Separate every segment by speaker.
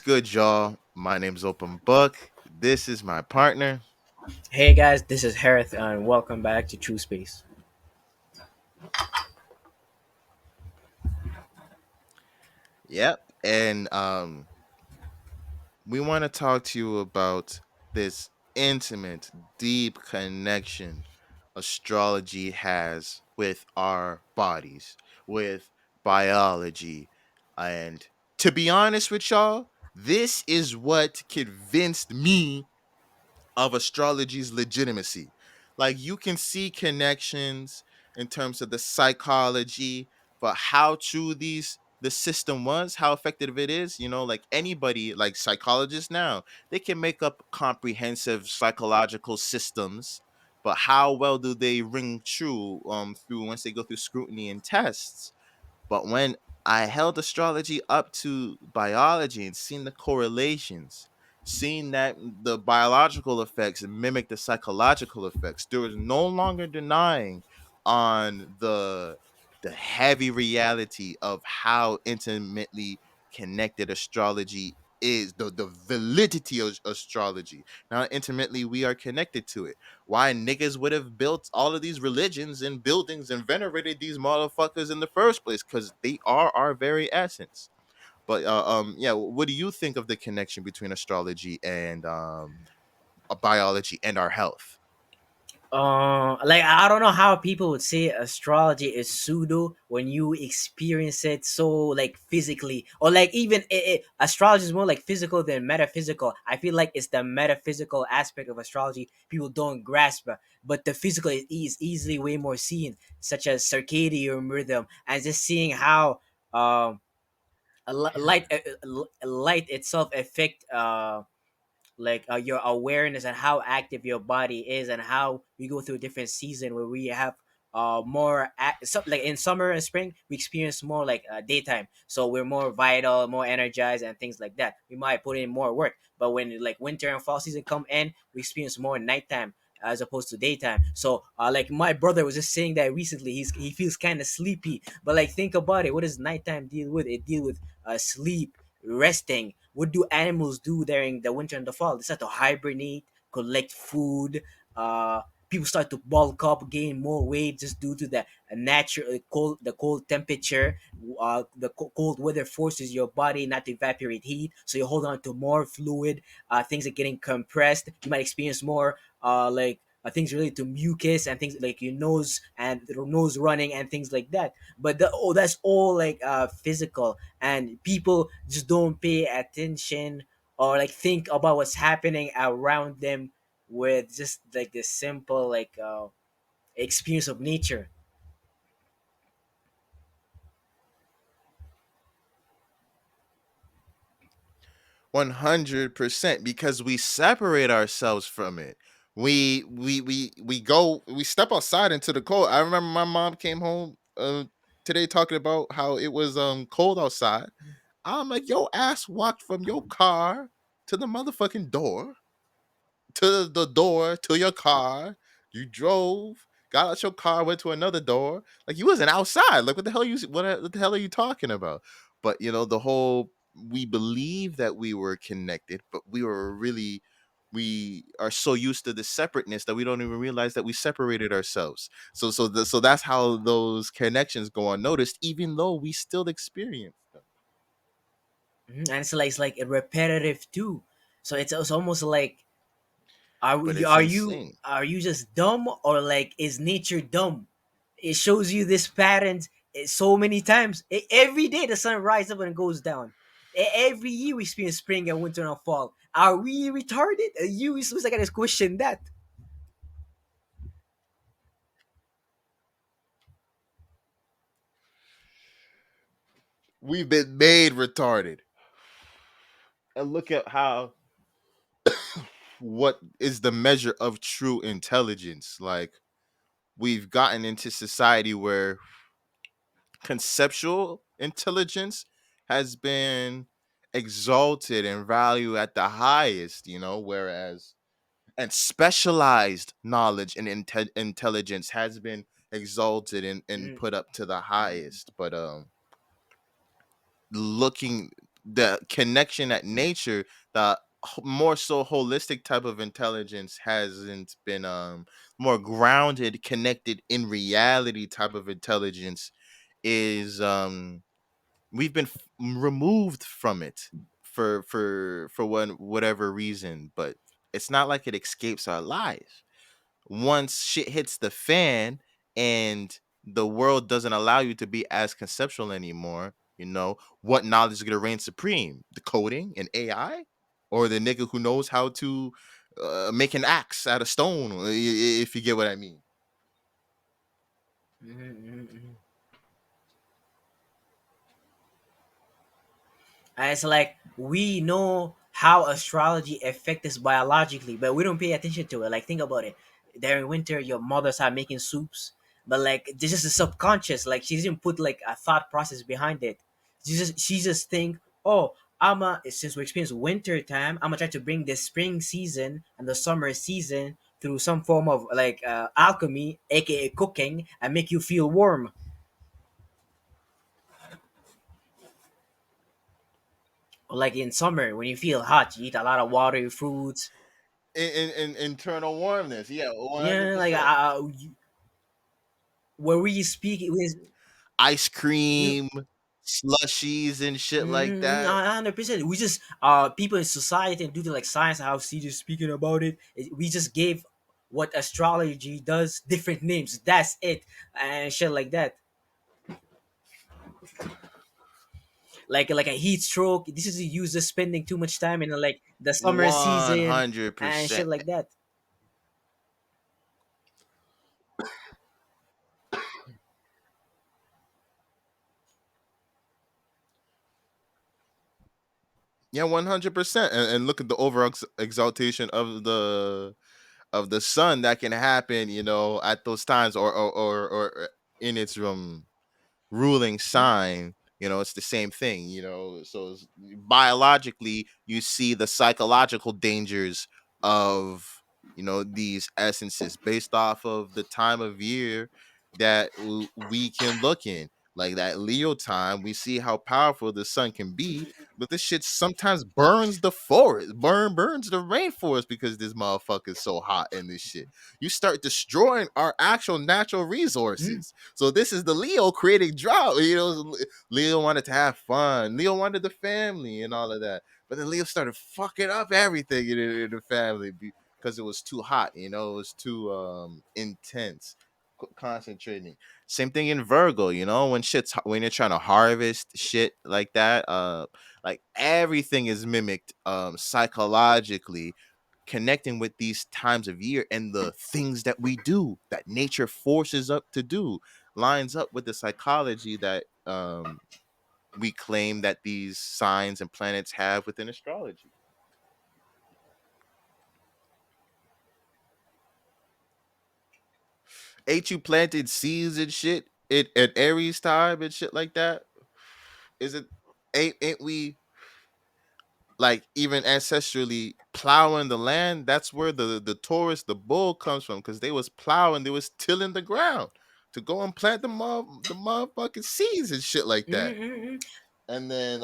Speaker 1: good, y'all? My name's Open Book. This is my partner.
Speaker 2: Hey guys, this is Harith, and welcome back to TruSpace.
Speaker 1: Yep. And we want to talk to you about this intimate, deep connection astrology has with our bodies, with biology. And to be honest with y'all, this is what convinced me of astrology's legitimacy. Like you can see connections in terms of the psychology, but how true these the system was, how effective it is, like anybody, like psychologists now, they can make up comprehensive psychological systems, but how well do they ring true through once they go through scrutiny and tests? But when I held astrology up to biology and seen the correlations, seeing that the biological effects mimic the psychological effects, there was no longer denying on the heavy reality of how intimately connected astrology is, the validity of astrology. Now intimately we are connected to it. Why niggas would have built all of these religions and buildings and venerated these motherfuckers in the first place, because they are our very essence. But yeah, what do you think of the connection between astrology and biology and our health?
Speaker 2: I don't know how people would say astrology is pseudo when you experience it so like physically, or like even astrology is more like physical than metaphysical. I feel like it's the metaphysical aspect of astrology people don't grasp, but the physical is easily way more seen, such as circadian rhythm, and just seeing how light itself affect your awareness and how active your body is, and how we go through different season where we have like in summer and spring we experience more like daytime, so we're more vital, more energized, and things like that. We might put in more work, but when like winter and fall season come in, we experience more nighttime as opposed to daytime. So like my brother was just saying that recently he feels kind of sleepy, but like think about it, what does nighttime deal with? It deal with sleep, resting. What do animals do during the winter and the fall? They start to hibernate, collect food. People start to bulk up, gain more weight just due to the natural cold temperature. Cold weather forces your body not to evaporate heat, so you hold on to more fluid. Things are getting compressed. You might experience more things related to mucus and things like your nose and the nose running and things like that. But that's all like physical, and people just don't pay attention or like think about what's happening around them with just like the simple experience of nature.
Speaker 1: 100%, because we separate ourselves from it. We step outside into the cold. I remember my mom came home today talking about how it was cold outside. I'm like, yo ass walked from your car to the motherfucking door, to the door to your car. You drove, got out your car, went to another door. Like you wasn't outside. Like what the hell are you talking about? But the whole, we believe that we were connected, but we are so used to the separateness that we don't even realize that we separated ourselves. So that's how those connections go unnoticed, even though we still experience them.
Speaker 2: Mhm. And it's like repetitive too. So it's almost like
Speaker 1: But it's insane.
Speaker 2: are you just dumb, or like is nature dumb? It shows you this patterns so many times. Every day the sun rises up and goes down. Every year we experience spring and winter and fall. Are we retarded? You supposed to just question that.
Speaker 1: We've been made retarded. And look at how, what is the measure of true intelligence? Like we've gotten into society where conceptual intelligence has been exalted and valued at the highest, whereas and specialized knowledge and intelligence has been exalted and
Speaker 2: Mm,
Speaker 1: put up to the highest. But looking the connection at nature, the more so holistic type of intelligence hasn't been more grounded, connected in reality type of intelligence is we've been removed from it for whatever reason, but it's not like it escapes our lives. Once shit hits the fan and the world doesn't allow you to be as conceptual anymore, what knowledge is going to reign supreme? The coding and AI, or the nigga who knows how to make an axe out of stone, if you get what I mean.
Speaker 2: Mm-hmm. And it's like we know how astrology affects us biologically, but we don't pay attention to it. Like think about it. During winter, your mothers are making soups, but like this is a subconscious. Like she didn't put like a thought process behind it. She just think, oh, since we experience winter time, I'm gonna try to bring the spring season and the summer season through some form of like alchemy, aka cooking, and make you feel warm. Or like in summer, when you feel hot, you eat a lot of watery fruits.
Speaker 1: In internal warmness, yeah, one hundred
Speaker 2: Yeah, like
Speaker 1: percent.
Speaker 2: where we speak with
Speaker 1: Ice cream, slushies, and shit like that.
Speaker 2: 100%. We just people in society and due to like science, how CJ is speaking about it, we just gave what astrology does different names. That's it, and shit like that. Like a heat stroke. This is used as spending too much time in like the summer
Speaker 1: One
Speaker 2: season
Speaker 1: hundred
Speaker 2: and shit
Speaker 1: percent.
Speaker 2: like that.
Speaker 1: Yeah, 100%. And look at the over exaltation of the sun that can happen, at those times, or in its ruling sign. It's the same thing. So biologically you see the psychological dangers of these essences based off of the time of year that we can look in, like that Leo time. We see how powerful the sun can be, but this shit sometimes burns the forest, burns the rainforest, because this motherfucker is so hot in this shit. You start destroying our actual natural
Speaker 2: Mm.
Speaker 1: resources. So this is the Leo creating drought. Leo wanted to have fun. Leo wanted the family and all of that. But then Leo started fucking up everything in the family because it was too hot. It was too intense, concentrating. Same thing in Virgo. When you're trying to harvest shit like that. Like everything is mimicked psychologically, connecting with these times of year, and the things that we do, that nature forces up to do, lines up with the psychology that we claim that these signs and planets have within astrology. Ain't you planted seeds and shit at Aries time and shit like that? Is it ain't we, like, even ancestrally plowing the land? That's where the Taurus, the bull, comes from, because they was plowing, they was tilling the ground to go and plant the motherfucking seeds and shit like that.
Speaker 2: Mm-hmm.
Speaker 1: And then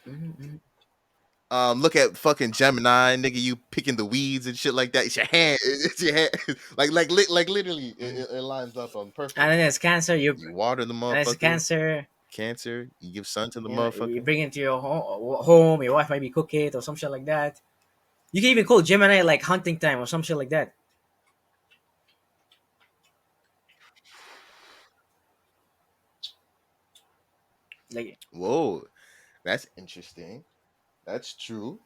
Speaker 2: Mm-hmm.
Speaker 1: look at fucking Gemini, nigga, you picking the weeds and shit like that. It's your hand. It's your hand. Like literally, it lines up
Speaker 2: And then
Speaker 1: perfectly.
Speaker 2: there's Cancer.
Speaker 1: You water the
Speaker 2: And it's
Speaker 1: motherfucker.
Speaker 2: Cancer.
Speaker 1: Cancer. You give sun to the
Speaker 2: You
Speaker 1: motherfucker.
Speaker 2: bring it to your home. Your wife maybe cook it or some shit like that. You can even call Gemini like hunting time or some shit like that. Like
Speaker 1: Whoa, that's interesting. That's true.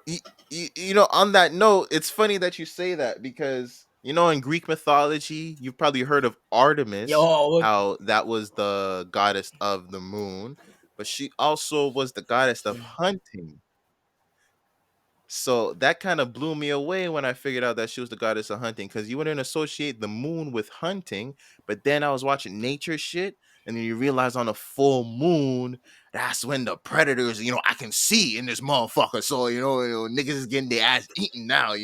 Speaker 1: On that note, it's funny that you say that, because in Greek mythology, you've probably heard of Artemis,
Speaker 2: yo,
Speaker 1: how that was the goddess of the moon, but she also was the goddess of hunting. So that kind of blew me away when I figured out that she was the goddess of hunting, because you wouldn't associate the moon with hunting. But then I was watching nature shit, and then you realize on a full moon, that's when the predators, I can see in this motherfucker. So, niggas is getting their ass eaten now.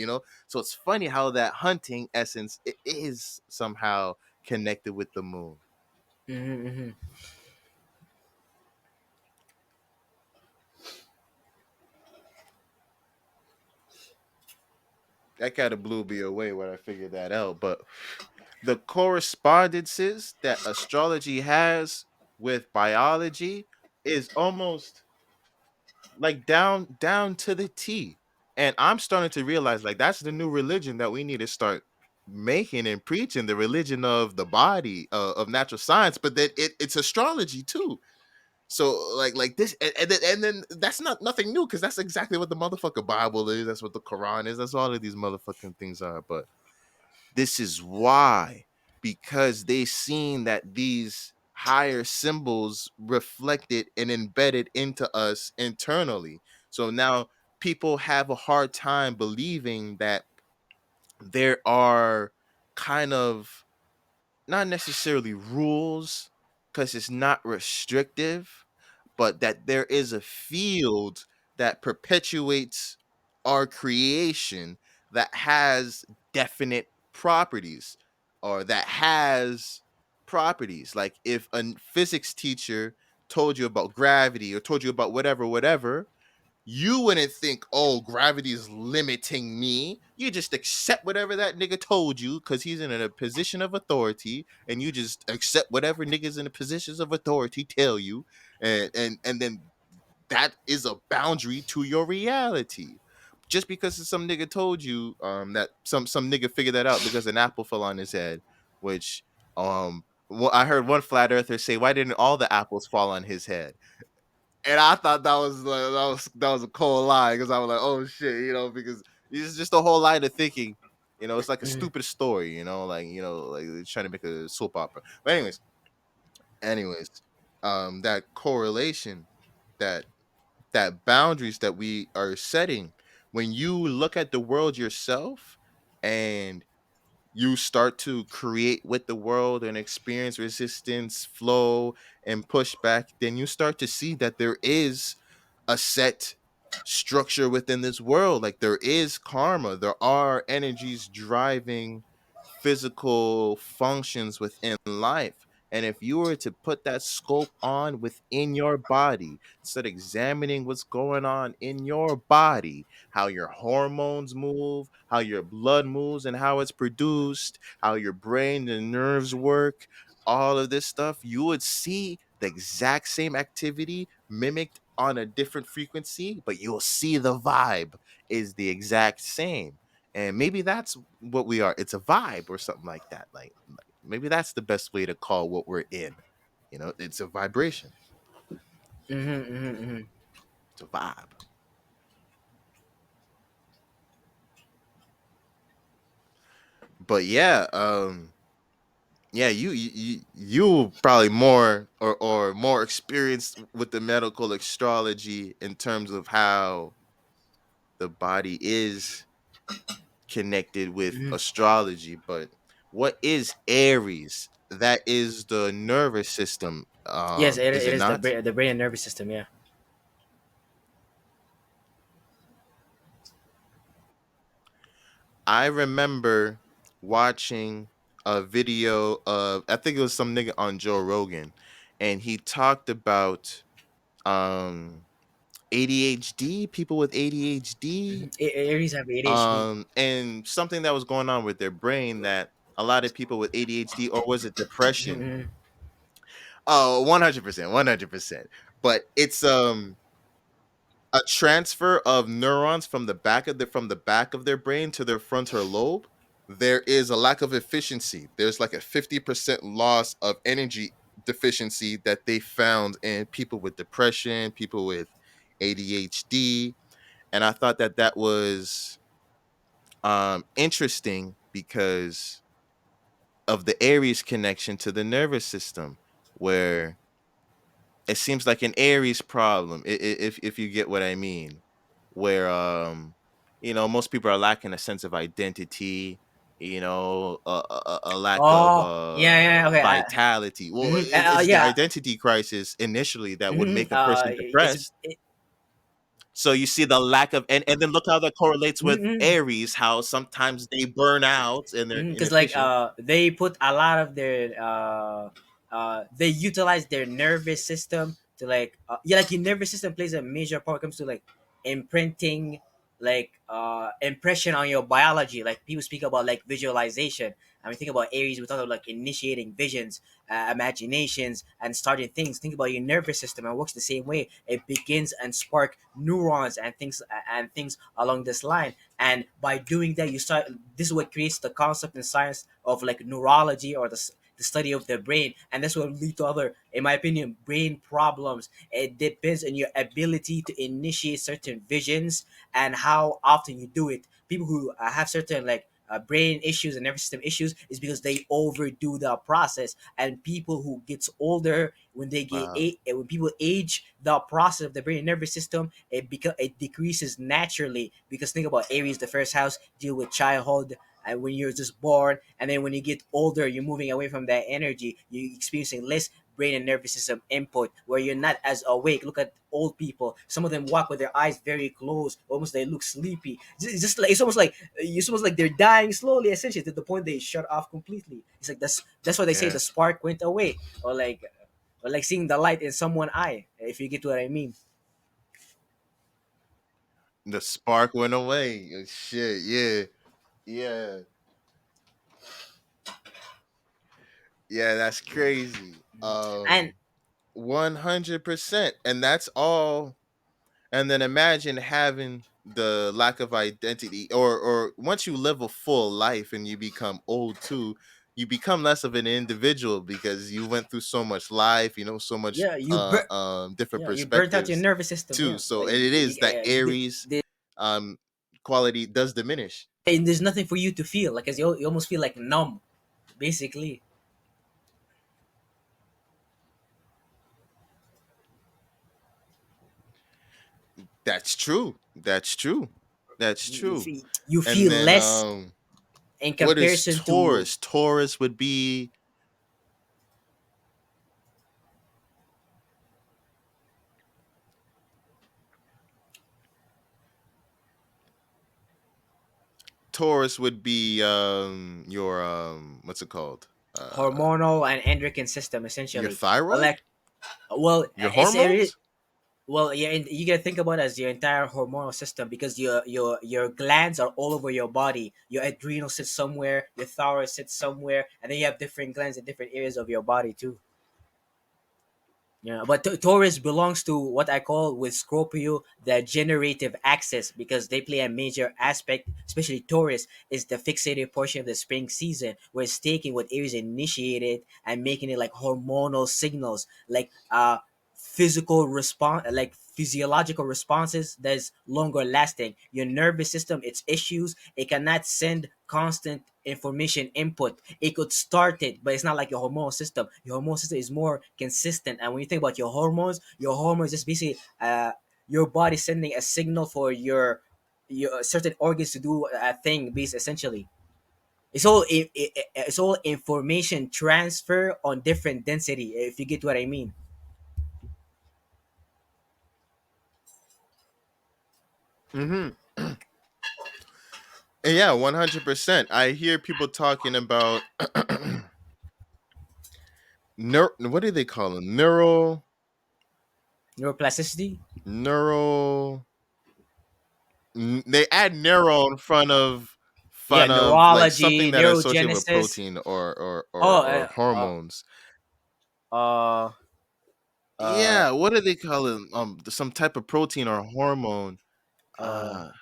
Speaker 1: So it's funny how that hunting essence is somehow connected with the moon.
Speaker 2: mm-hmm.
Speaker 1: that kind of blew me away when I figured that out. But the correspondences that astrology has with biology is almost like down to the T. And I'm starting to realize like that's the new religion that we need to start making and preaching, the religion of the body, of natural science, but then it's astrology too. So like this, and then that's not nothing new because that's exactly what the motherfucker Bible is. That's what the Quran is. That's all of these motherfucking things are. But this is why, because they seen that these higher symbols reflected and embedded into us internally. So now people have a hard time believing that there are kind of not necessarily rules because it's not restrictive, but that there is a field that perpetuates our creation that has definite properties or that has properties. Like if a physics teacher told you about gravity or told you about whatever, you wouldn't think, oh, gravity is limiting me. You just accept whatever that nigga told you because he's in a position of authority, and you just accept whatever niggas in the positions of authority tell you, and then that is a boundary to your reality. Just because some nigga told you that some nigga figured that out because an apple fell on his head, which I heard one flat earther say, why didn't all the apples fall on his head? And I thought that was like, that was a cold lie because I was like, oh shit, because it's just a whole line of thinking. It's like a
Speaker 2: Mhm.
Speaker 1: stupid story, like they're trying to make a soap opera. But anyways, that correlation, that that boundaries that we are setting, when you look at the world yourself and you start to create with the world and experience resistance, flow, and pushback, then you start to see that there is a set structure within this world. Like there is karma, there are energies driving physical functions within life. And if you were to put that scope on within your body, start examining what's going on in your body, how your hormones move, how your blood moves, and how it's produced, how your brain and nerves work, all of this stuff, you would see the exact same activity mimicked on a different frequency, but you'll see the vibe is the exact same. And maybe that's what we are. It's a vibe or something like that. Like maybe that's the best way to call what we're in. It's a vibration.
Speaker 2: Mhm. Mhm. Mhm.
Speaker 1: It's a vibe. But yeah, yeah, you probably more or more experienced with the medical astrology in terms of how the body is connected with
Speaker 2: Mhm.
Speaker 1: astrology. But what is Aries? That is the nervous system.
Speaker 2: Yes,
Speaker 1: Is
Speaker 2: it
Speaker 1: it
Speaker 2: is the
Speaker 1: not?
Speaker 2: the brain and nervous system. Yeah.
Speaker 1: I remember watching a video of, I think it was some nigga on Joe Rogan, and he talked about um ADHD, people with ADHD,
Speaker 2: Mhm. Aries have ADHD.
Speaker 1: and something that was going on with their brain that a lot of people with ADHD, or was it depression?
Speaker 2: Mhm.
Speaker 1: Oh, 100%, 100%. But it's a transfer of neurons from the back of their brain to their frontal lobe. There is a lack of efficiency. There's like a 50% loss of energy deficiency that they found in people with depression, people with ADHD. And I thought that that was interesting because of the Aries connection to the nervous system, where it seems like an Aries problem, if you get what I mean, where most people are lacking a sense of identity, a lack of
Speaker 2: Oh, yeah, yeah, okay.
Speaker 1: vitality. Well,
Speaker 2: Mhm.
Speaker 1: it's the
Speaker 2: Yeah.
Speaker 1: identity crisis initially that would
Speaker 2: Mhm.
Speaker 1: make a person
Speaker 2: It's
Speaker 1: depressed. So you see the lack of, and then look how that correlates with Aries, how sometimes they burn out and they're
Speaker 2: because like
Speaker 1: inefficient.
Speaker 2: they put a lot of their they utilize their nervous system to like yeah, like your nervous system plays a major part when it comes to like imprinting impression on your biology. Like people speak about like visualization. I mean, think about Aries. We talk about like initiating visions, imaginations, and starting things. Think about your nervous system, and it works the same way. It begins and spark neurons and things along this line. And by doing that, you start. This is what creates the concept in science of like neurology, or the study of the brain, and that's what will lead to other, in my opinion, brain problems. It depends on your ability to initiate certain visions and how often you do it. People who have certain like brain issues and nervous system issues is because they overdo the process. And people who gets older, when they
Speaker 1: Wow.
Speaker 2: when people age, the process of the brain and nervous system, it decreases naturally. Because think about Aries, the first house deal with childhood, and when you're just born, and then when you get older, you're moving away from that energy, you're experiencing less brain and nervous system input, where you're not as awake. Look at old people. Some of them walk with their eyes very closed, almost they look sleepy. It's just like it's almost like they're dying slowly, essentially, to the point they shut off completely. It's like that's why they say
Speaker 1: Yeah.
Speaker 2: the spark went away, or like seeing the light in someone's eye, if you get what I mean.
Speaker 1: The spark went away. Shit. Yeah. Yeah. Yeah. That's crazy.
Speaker 2: And
Speaker 1: 100%. And that's all. And then imagine having the lack of identity, or once you live a full life and you become old too, you become less of an individual because you went through so much life, so much
Speaker 2: yeah,
Speaker 1: different
Speaker 2: you burnt out your
Speaker 1: perspectives
Speaker 2: nervous system.
Speaker 1: too.
Speaker 2: Yeah,
Speaker 1: So
Speaker 2: like
Speaker 1: and it is that
Speaker 2: the,
Speaker 1: Aries
Speaker 2: the,
Speaker 1: um quality does diminish.
Speaker 2: and there's nothing for you to feel, like, 'cause you almost feel like numb, basically.
Speaker 1: That's true. That's true. That's
Speaker 2: You
Speaker 1: true.
Speaker 2: feel, you
Speaker 1: And
Speaker 2: feel
Speaker 1: then
Speaker 2: less in
Speaker 1: what is
Speaker 2: comparison to.
Speaker 1: Taurus? Taurus would be your what's it called?
Speaker 2: Hormonal and endocrine system,
Speaker 1: Your
Speaker 2: essentially.
Speaker 1: thyroid?
Speaker 2: Like, well,
Speaker 1: Your
Speaker 2: it,
Speaker 1: hormones?
Speaker 2: well, yeah, and you gotta think about it as your entire hormonal system, because your glands are all over your body. Your adrenal sits somewhere, your thyroid sits somewhere, and then you have different glands in different areas of your body too. Yeah, but Taurus belongs to what I call with Scorpio the generative axis, because they play a major aspect. Especially Taurus is the fixated portion of the spring season, where it's taking what Aries initiated and making it like hormonal signals, like physical response, like physiological responses that's longer lasting. Your nervous system, its issues, it cannot send constant information input. It could start it, but it's not like your hormonal system. Your hormonal system is more consistent. And when you think about your hormones just basically your body sending a signal for your certain organs to do a thing based, essentially. It's all information transfer on different density, if you get what I mean.
Speaker 1: Mm-hmm. And yeah, 100%. I hear people talking about what do they call them?
Speaker 2: Neuroplasticity.
Speaker 1: Neural they add neuro in
Speaker 2: Yeah,
Speaker 1: front of like something
Speaker 2: neurology,
Speaker 1: that are associated with
Speaker 2: neurogenesis.
Speaker 1: protein or
Speaker 2: Oh,
Speaker 1: or hormones.
Speaker 2: uh, uh,
Speaker 1: Yeah, what do they call it? Some type of protein or hormone.
Speaker 2: uh,
Speaker 1: Uh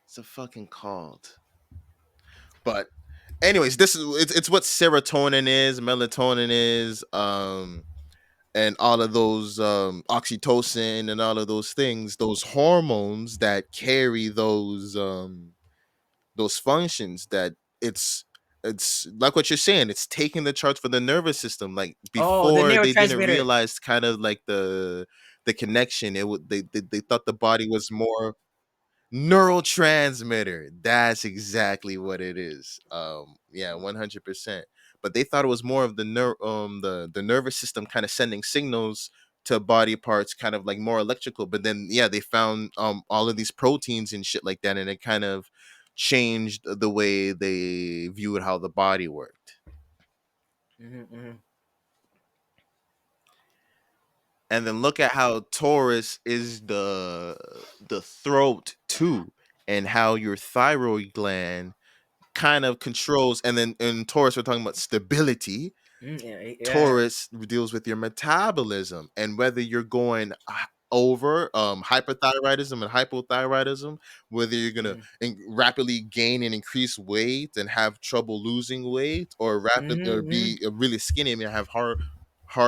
Speaker 1: it's a fucking called. But anyways, this is it's what serotonin is, melatonin is, and all of those oxytocin and all of those things, those hormones that carry those functions that it's like what you're saying, it's taking the charge for the nervous system. Like
Speaker 2: the
Speaker 1: before they didn't
Speaker 2: neurotransmitter.
Speaker 1: realize kind of like the connection. It would they thought the body was more neurotransmitter. That's exactly what it is. Yeah, 100%. But they thought it was more of the nervous system kind of sending signals to body parts, kind of like more electrical. But then yeah, they found all of these proteins and shit like that, and it kind of changed the way they viewed how the body worked.
Speaker 2: Hmm.
Speaker 1: And And then look at how Taurus is the throat too, and how your thyroid gland kind of controls. And then in Taurus, we're talking about stability.
Speaker 2: Yeah, yeah.
Speaker 1: Taurus deals with your metabolism and whether you're going over hyperthyroidism and hypothyroidism, whether you're going to
Speaker 2: Mm-hmm.
Speaker 1: rapidly gain and increase weight and have trouble losing weight, or rapid or
Speaker 2: Mm-hmm.
Speaker 1: be really skinny and have hard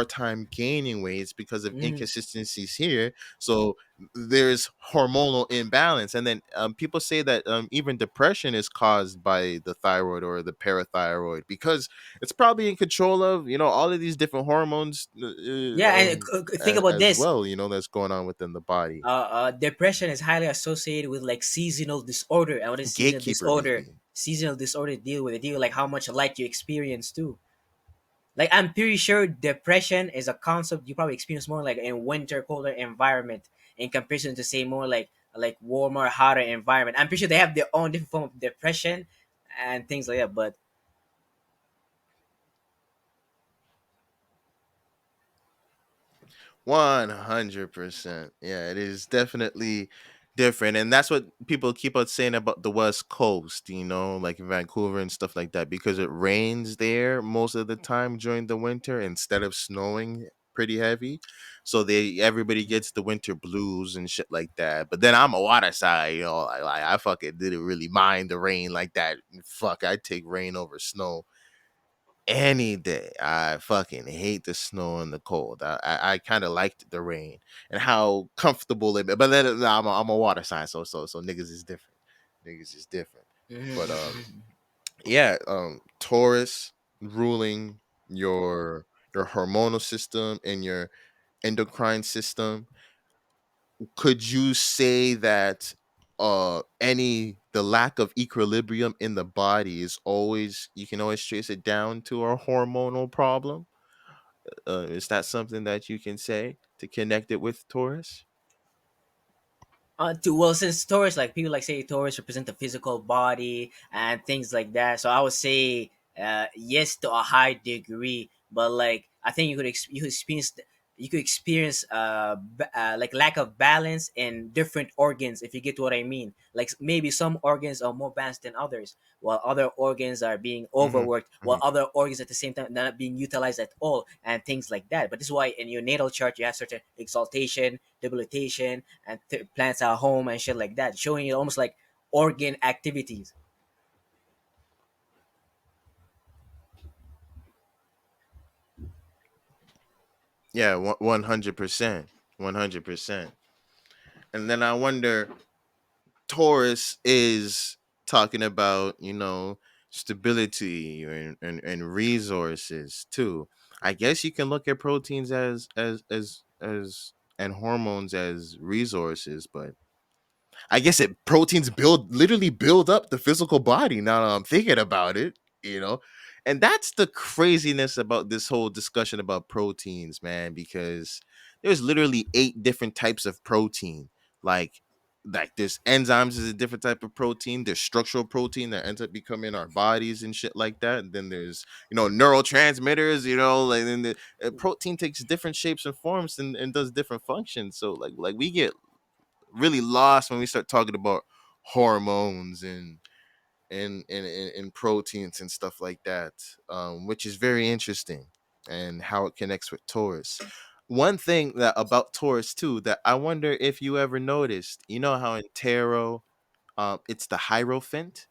Speaker 1: time gaining weights because of
Speaker 2: Mm-hmm.
Speaker 1: inconsistencies here. So there's hormonal imbalance. And then people say that even depression is caused by the thyroid or the parathyroid, because it's probably in control of all of these different hormones
Speaker 2: Yeah, and think about
Speaker 1: as
Speaker 2: this.
Speaker 1: well, that's going on within the body.
Speaker 2: Depression is highly associated with like seasonal disorder. And what is seasonal
Speaker 1: Gatekeeper,
Speaker 2: disorder?
Speaker 1: maybe.
Speaker 2: Seasonal disorder deal with it. Deal with, like how much light you experience too. Like I'm pretty sure depression is a concept you probably experience more like in winter, colder environment in comparison to say more like warmer, hotter environment. I'm pretty sure they have their own different form of depression and things like that. But
Speaker 1: 100%. Yeah, it is definitely different. And that's what people keep on saying about the West Coast, like Vancouver and stuff like that, because it rains there most of the time during the winter instead of snowing pretty heavy. So everybody gets the winter blues and shit like that. But then I'm a water side, like I fucking didn't really mind the rain like that. Fuck, I take rain over snow any day. I fucking hate the snow and the cold. I kind of liked the rain and how comfortable it. But then I'm a water sign, so niggas is different. Niggas is different. But yeah, Taurus ruling your hormonal system and your endocrine system. Could you say that any the lack of equilibrium in the body is always, you can always trace it down to a hormonal problem? Is that something that you can say to connect it with Taurus?
Speaker 2: well, since Taurus, like people like say Taurus represent the physical body and things like that. So I would say yes to a high degree, but like I think you could experience like lack of balance in different organs, if you get what I mean. Like maybe some organs are more balanced than others, while other organs are being
Speaker 1: Hmm.
Speaker 2: overworked, while
Speaker 1: Hmm.
Speaker 2: other organs at the same time not being utilized at all, and things like that. But this is why in your natal chart you have certain exaltation, debilitation, and plants at home and shit like that, showing you almost like organ activities.
Speaker 1: Yeah, 100%, 100%. And then I wonder, Taurus is talking about, stability and resources too. I guess you can look at proteins as and hormones as resources, but I guess it proteins literally build up the physical body. Now that I'm thinking about it, you know, and that's the craziness about this whole discussion about proteins, man. Because there's literally 8 different types of protein. Like, there's enzymes is a different type of protein. There's structural protein that ends up becoming our bodies and shit like that. And then there's neurotransmitters. Like then the protein takes different shapes and forms and does different functions. So like we get really lost when we start talking about hormones and proteins and stuff like that, which is very interesting, and how it connects with Taurus. One thing that about Taurus too that I wonder if you ever noticed, how in tarot, it's the Hierophant,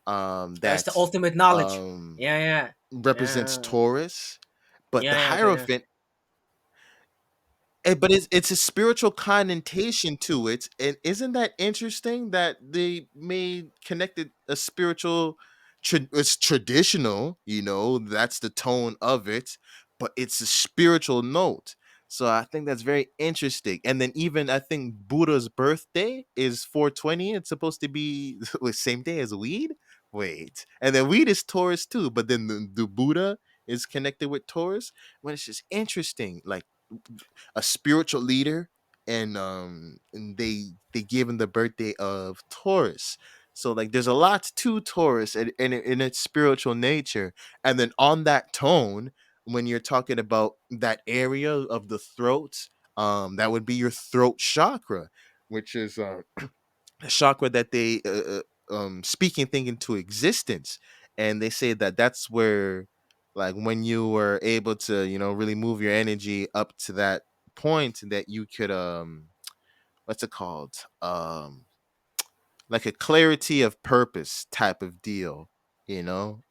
Speaker 2: It's the
Speaker 1: that
Speaker 2: ultimate knowledge.
Speaker 1: um,
Speaker 2: Yeah, yeah,
Speaker 1: represents
Speaker 2: yeah,
Speaker 1: Taurus, but the
Speaker 2: yeah, yeah. Okay.
Speaker 1: Hierophant. But it's a spiritual connotation to it, and isn't that interesting that they made connected a spiritual? It's traditional, that's the tone of it, but it's a spiritual note. So I think that's very interesting. And then even I think Buddha's birthday is 420. It's supposed to be the same day as weed. Wait, and then weed is Taurus too, but then the Buddha is connected with Taurus. When it's just interesting, like a spiritual leader, and they give him the birthday of Taurus. So like there's a lot to Taurus in its spiritual nature. And then on that tone, when you're talking about that area of the throat, that would be your throat chakra, which is a chakra that they speaking thing into existence. And they say that that's where, like, when you were able to, really move your energy up to that point, that you could what's it called, like a clarity of purpose type of deal, you know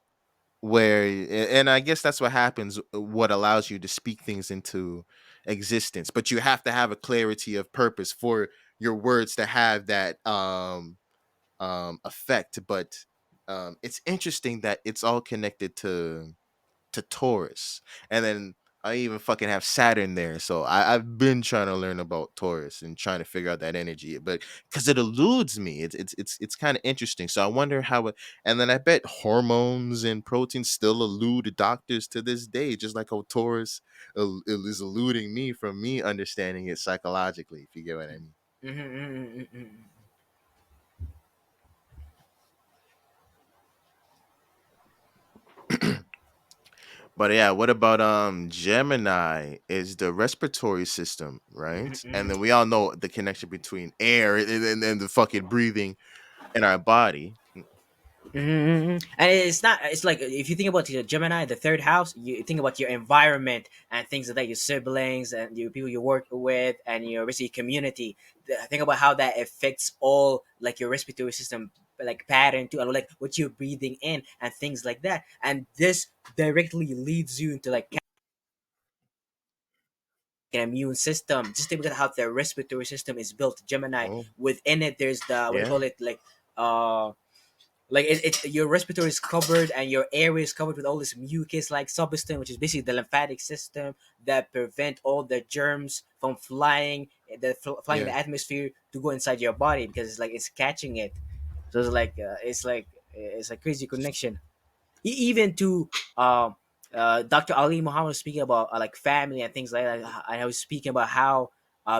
Speaker 1: where, and I guess that's what happens, what allows you to speak things into existence. But you have to have a clarity of purpose for your words to have that effect. But it's interesting that it's all connected to Taurus. And then I even fucking have Saturn there. So I've been trying to learn about Taurus and trying to figure out that energy. But because it eludes me, it's kind of interesting. So I wonder how it, and then I bet hormones and proteins still elude doctors to this day, just like how Taurus is eluding me from me understanding it psychologically, if you get what I mean.
Speaker 2: Mm-hmm.
Speaker 1: But yeah, what about Gemini is the respiratory system, right? And then we all know the connection between air and the fucking breathing in our body.
Speaker 2: And it's not. It's like if you think about the Gemini, the third house, you think about your environment and things like that, your siblings and your people you work with, and your basically community. Think about how that affects all like your respiratory system, like pattern too, and like what you're breathing in and things like that. And this directly leads you into like an immune system. Just think about how the respiratory system is built. Gemini,
Speaker 1: Oh,
Speaker 2: within it, there's the what do you
Speaker 1: yeah,
Speaker 2: call it, uh it's your respiratory is covered and your airway is covered with all this mucus like substance, which is basically the lymphatic system that prevent all the germs from flying in
Speaker 1: yeah.
Speaker 2: the atmosphere to go inside your body because it's like it's catching it. So it's like crazy connection. Even to Dr. Ali Muhammad was speaking about like family and things like that. And I was speaking about how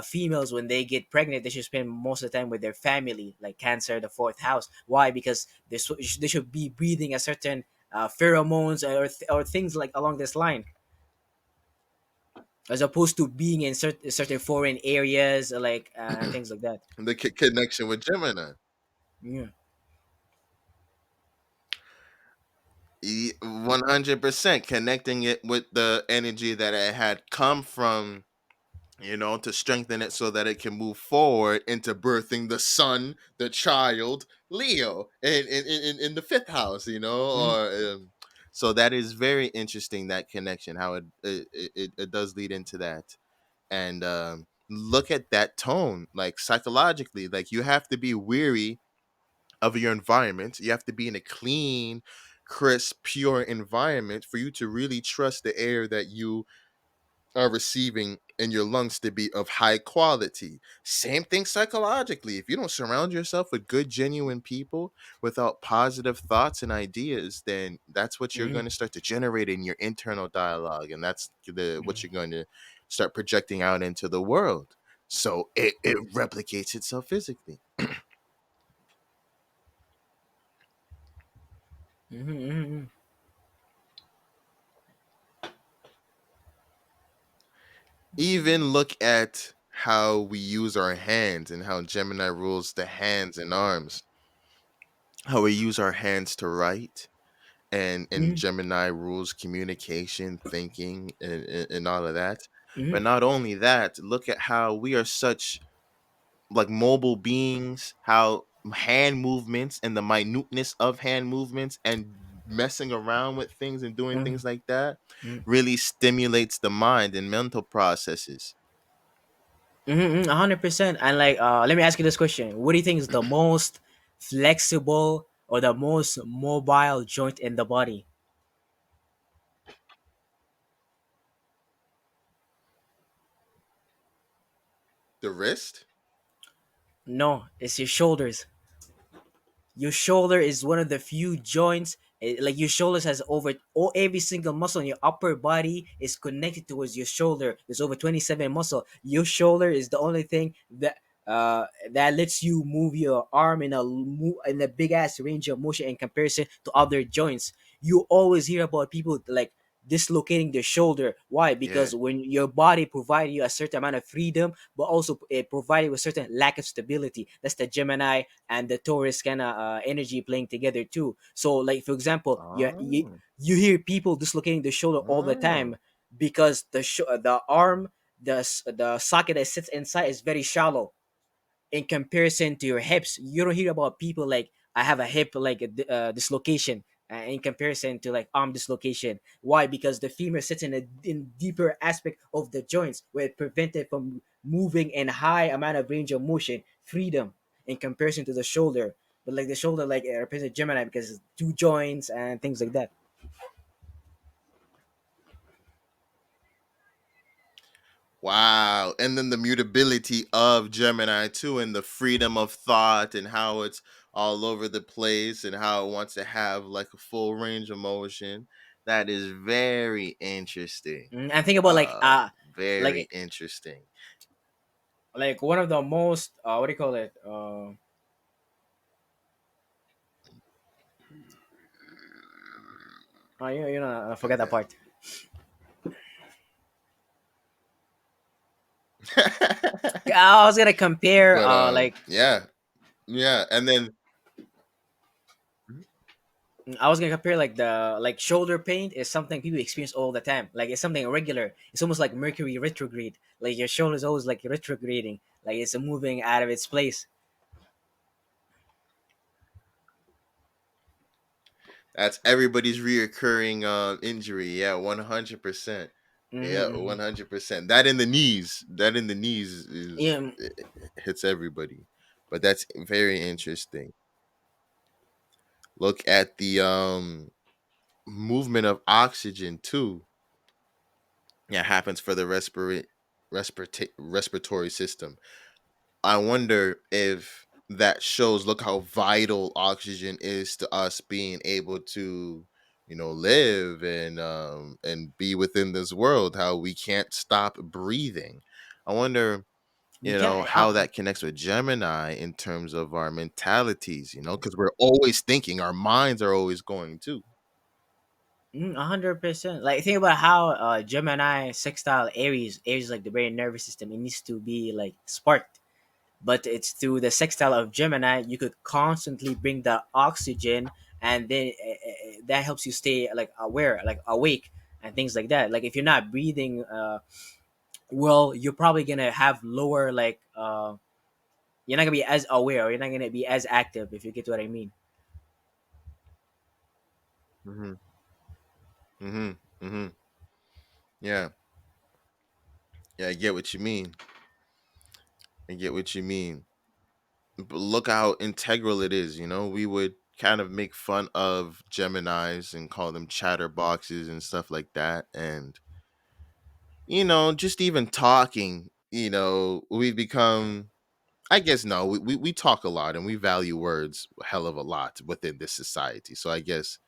Speaker 2: females, when they get pregnant, they should spend most of the time with their family, like Cancer, the fourth house. Why? Because they should be breathing a certain pheromones or things like along this line, as opposed to being in certain foreign areas, like and things like that.
Speaker 1: The connection with Gemini.
Speaker 2: Yeah.
Speaker 1: 100% connecting it with the energy that it had come from, to strengthen it so that it can move forward into birthing the son, the child, Leo, in the fifth house,
Speaker 2: Mhm.
Speaker 1: so that is very interesting, that connection, how it does lead into that. And look at that tone, like psychologically, like you have to be weary of your environment. You have to be in a clean, crisp, pure environment for you to really trust the air that you are receiving in your lungs to be of high quality. Same thing psychologically. If you don't surround yourself with good, genuine people without positive thoughts and ideas, then that's what you're going
Speaker 2: Mhm.
Speaker 1: to start to generate in your internal dialogue. And that's what
Speaker 2: Mhm.
Speaker 1: you're going to start projecting out into the world. So it replicates itself physically.
Speaker 2: Mhm. Mhm.
Speaker 1: Even look at how we use our hands and how Gemini rules the hands and arms. How we use our hands to write, and
Speaker 2: Mhm.
Speaker 1: Gemini rules communication, thinking, and all of that.
Speaker 2: Mhm.
Speaker 1: But not only that, look at how we are such like mobile beings, how hand movements and the minuteness of hand movements and messing around with things and doing
Speaker 2: Mhm.
Speaker 1: things like that
Speaker 2: Mhm.
Speaker 1: really stimulates the mind and mental processes.
Speaker 2: 100%. And like, let me ask you this question: what do you think is the most flexible or the most mobile joint in the body?
Speaker 1: The wrist,
Speaker 2: No, it's your shoulders. Your shoulder is one of the few joints. Like your shoulders has every single muscle in your upper body is connected towards your shoulder. There's over 27 muscle. Your shoulder is the only thing that lets you move your arm in a big ass range of motion in comparison to other joints. You always hear about people like dislocating the shoulder. Why?
Speaker 1: Yeah.
Speaker 2: Because when your body provided you a certain amount of freedom, but also it provided with certain lack of stability. That's the Gemini and the Taurus kind of energy playing together too. So, like for example,
Speaker 1: Oh.
Speaker 2: you hear people dislocating the shoulder all the time
Speaker 1: Oh.
Speaker 2: because the arm, the socket that sits inside is very shallow in comparison to your hips. You don't hear about people like I have a hip like dislocation in comparison to like arm dislocation. Why? Because the femur sits in a in deeper aspect of the joints where it prevented from moving in high amount of range of motion, freedom in comparison to the shoulder. But like the shoulder like represents Gemini because it's two joints and things like that.
Speaker 1: Wow. And then the mutability of Gemini too, and the freedom of thought, and how it's all over the place, and how it wants to have like a full range of motion. That is very interesting.
Speaker 2: And think about
Speaker 1: Very
Speaker 2: like
Speaker 1: interesting.
Speaker 2: like one of the most what do you call it you know I forgot that
Speaker 1: Okay.
Speaker 2: part. I was gonna compare
Speaker 1: But
Speaker 2: like
Speaker 1: yeah. Yeah. And then
Speaker 2: I was gonna compare like the like shoulder pain is something people experience all the time. Like it's something regular. It's almost like Mercury retrograde. Like your shoulder is always like retrograding. Like it's moving out of its place.
Speaker 1: that's everybody's reoccurring injury. Yeah, 100%. Yeah,
Speaker 2: Mm-hmm.
Speaker 1: 100%. That in the knees. That in the knees is
Speaker 2: Yeah,
Speaker 1: it hits everybody. But that's very interesting. Look at the movement of oxygen too. Yeah, happens for the respiratory system. I wonder if that shows, look how vital oxygen is to us being able to, live and be within this world, how we can't stop breathing. I wonder,
Speaker 2: you can't.
Speaker 1: how that connects with Gemini in terms of our mentalities, because we're always thinking, our minds are always going too.
Speaker 2: 100%. Like think about how Gemini sextile Aries. Aries is like the very nervous system. It needs to be like sparked. But it's through the sextile of Gemini you could constantly bring the oxygen, and then that helps you stay like aware, like awake, and things like that. Like if you're not breathing well, you're probably gonna have lower like you're not gonna be as aware, or you're not gonna be as active, if you get what I mean.
Speaker 1: Hmm. Hmm. Hmm. Yeah. Yeah, I get what you mean. I get what you mean. But look how integral it is. We would kind of make fun of Geminis and call them chatterboxes and stuff like that. And, just even talking, we've become, I guess, no, we talk a lot and we value words a hell of a lot within this society. So I guess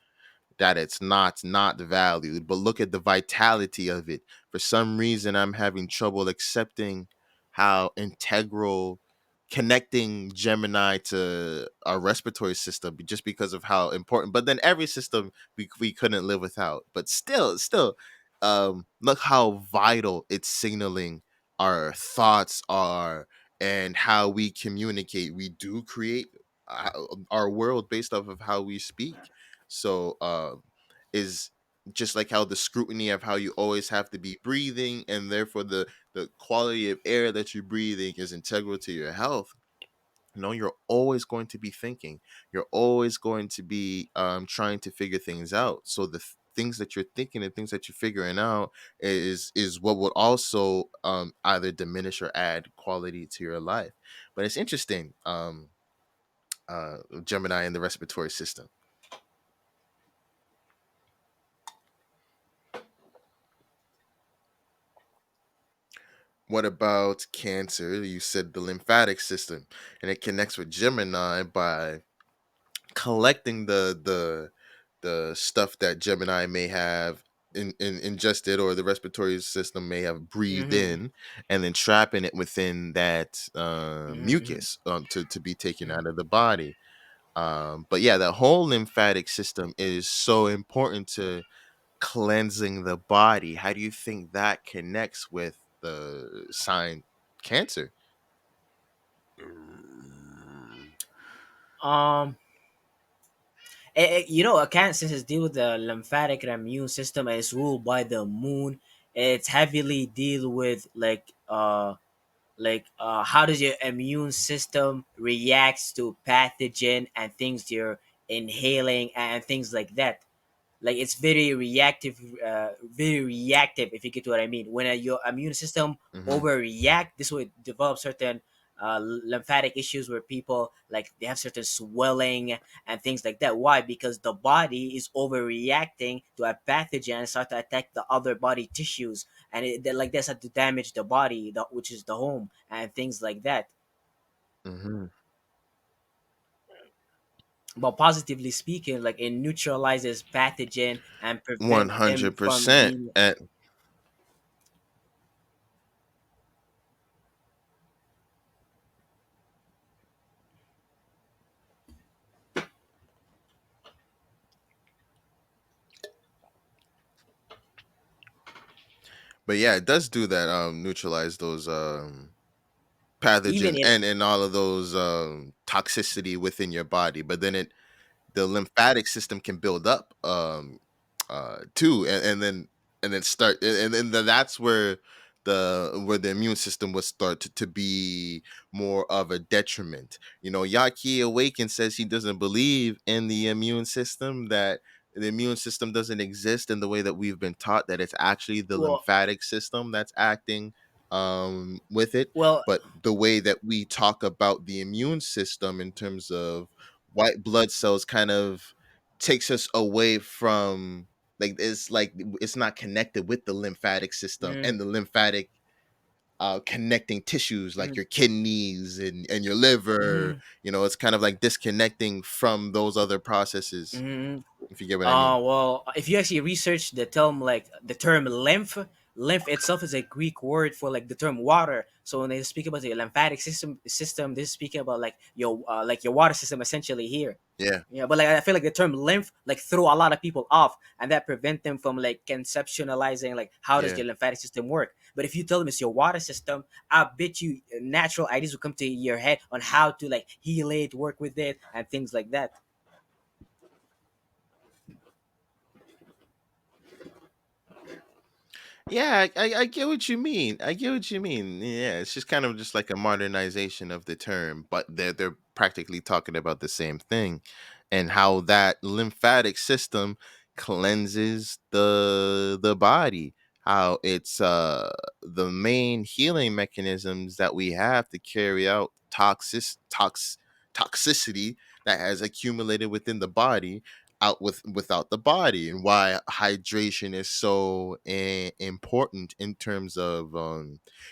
Speaker 1: that it's not valued, but look at the vitality of it. For some reason I'm having trouble accepting how integral connecting Gemini to our respiratory system, just because of how important. But then every system we couldn't live without, but still look how vital it's signaling our thoughts are, and how we communicate. We do create uh, our world based off of how we speak. So is just like how the scrutiny of how you always have to be breathing, and therefore the quality of air that you're breathing is integral to your health. You're always going to be thinking. You're always going to be trying to figure things out. So the things that you're thinking and things that you're figuring out is what would also either diminish or add quality to your life. But it's interesting, Gemini and the respiratory system. What about Cancer? You said the lymphatic system, and it connects with Gemini by collecting the stuff that Gemini may have ingested, or the respiratory system may have breathed
Speaker 2: Mm-hmm.
Speaker 1: in, and then trapping it within that
Speaker 2: Mm-hmm.
Speaker 1: mucus, to be taken
Speaker 2: Mm-hmm.
Speaker 1: out of the body. But yeah, the whole lymphatic system is so important cleansing the body. How do you think that connects with the sign Cancer?
Speaker 3: Mm,
Speaker 2: Um, Cancer is deal with the lymphatic and immune system, and it's ruled by the moon. It's heavily deal with how does your immune system reacts to pathogen and things you're inhaling and things like that. Like it's very reactive, if you get what I mean. When your immune system
Speaker 1: Hmm.
Speaker 2: overreact, this will develop certain lymphatic issues where people like they have certain swelling and things like that. Why? Because the body is overreacting to a pathogen and start to attack the other body tissues, and like that's how to damage the body, which is the home and things like that.
Speaker 1: Hmm.
Speaker 2: But positively speaking, like it neutralizes pathogen and
Speaker 1: One
Speaker 2: prevent them
Speaker 1: hundred
Speaker 2: from
Speaker 1: percent.
Speaker 2: being.
Speaker 1: And but yeah, it does do that. Neutralize those
Speaker 2: Even
Speaker 1: pathogens
Speaker 2: in
Speaker 1: and all of those toxicity within your body. But then it the lymphatic system can build up too, and then start and then that's where the immune system would start to be more of a detriment. You know, Yaki Awaken says he doesn't believe in the immune system, that the immune system doesn't exist in the way that we've been taught, that it's actually the
Speaker 2: well
Speaker 1: lymphatic system that's acting with it.
Speaker 2: well
Speaker 1: But the way that we talk about the immune system in terms of white blood cells kind of takes us away from, like it's not connected with the lymphatic system
Speaker 2: mm,
Speaker 1: and the lymphatic connecting tissues like
Speaker 2: mm,
Speaker 1: your kidneys and your liver.
Speaker 2: mm,
Speaker 1: You know, it's kind of like disconnecting from those other processes,
Speaker 2: mm.
Speaker 1: if you get what I mean.
Speaker 2: Well, if you actually research the term lymph itself is a Greek word for like the term water. So when they speak about the lymphatic system, they're speaking about like your water system essentially here.
Speaker 1: Yeah,
Speaker 2: Yeah, but like I feel like the term lymph like threw a lot of people off, and that prevent them from like conceptualizing like how does
Speaker 1: yeah.
Speaker 2: your lymphatic system work. But if you tell them it's your water system, I bet you natural ideas will come to your head on how to like heal it, work with it, and things like that.
Speaker 1: Yeah, I get what you mean. I get what you mean. Yeah, it's just kind of just like a modernization of the term, but they're practically talking about the same thing, and how that lymphatic system cleanses the body. How it's the main healing mechanisms that we have to carry out toxicity that has accumulated within the body out without the body, and why hydration is so important in terms of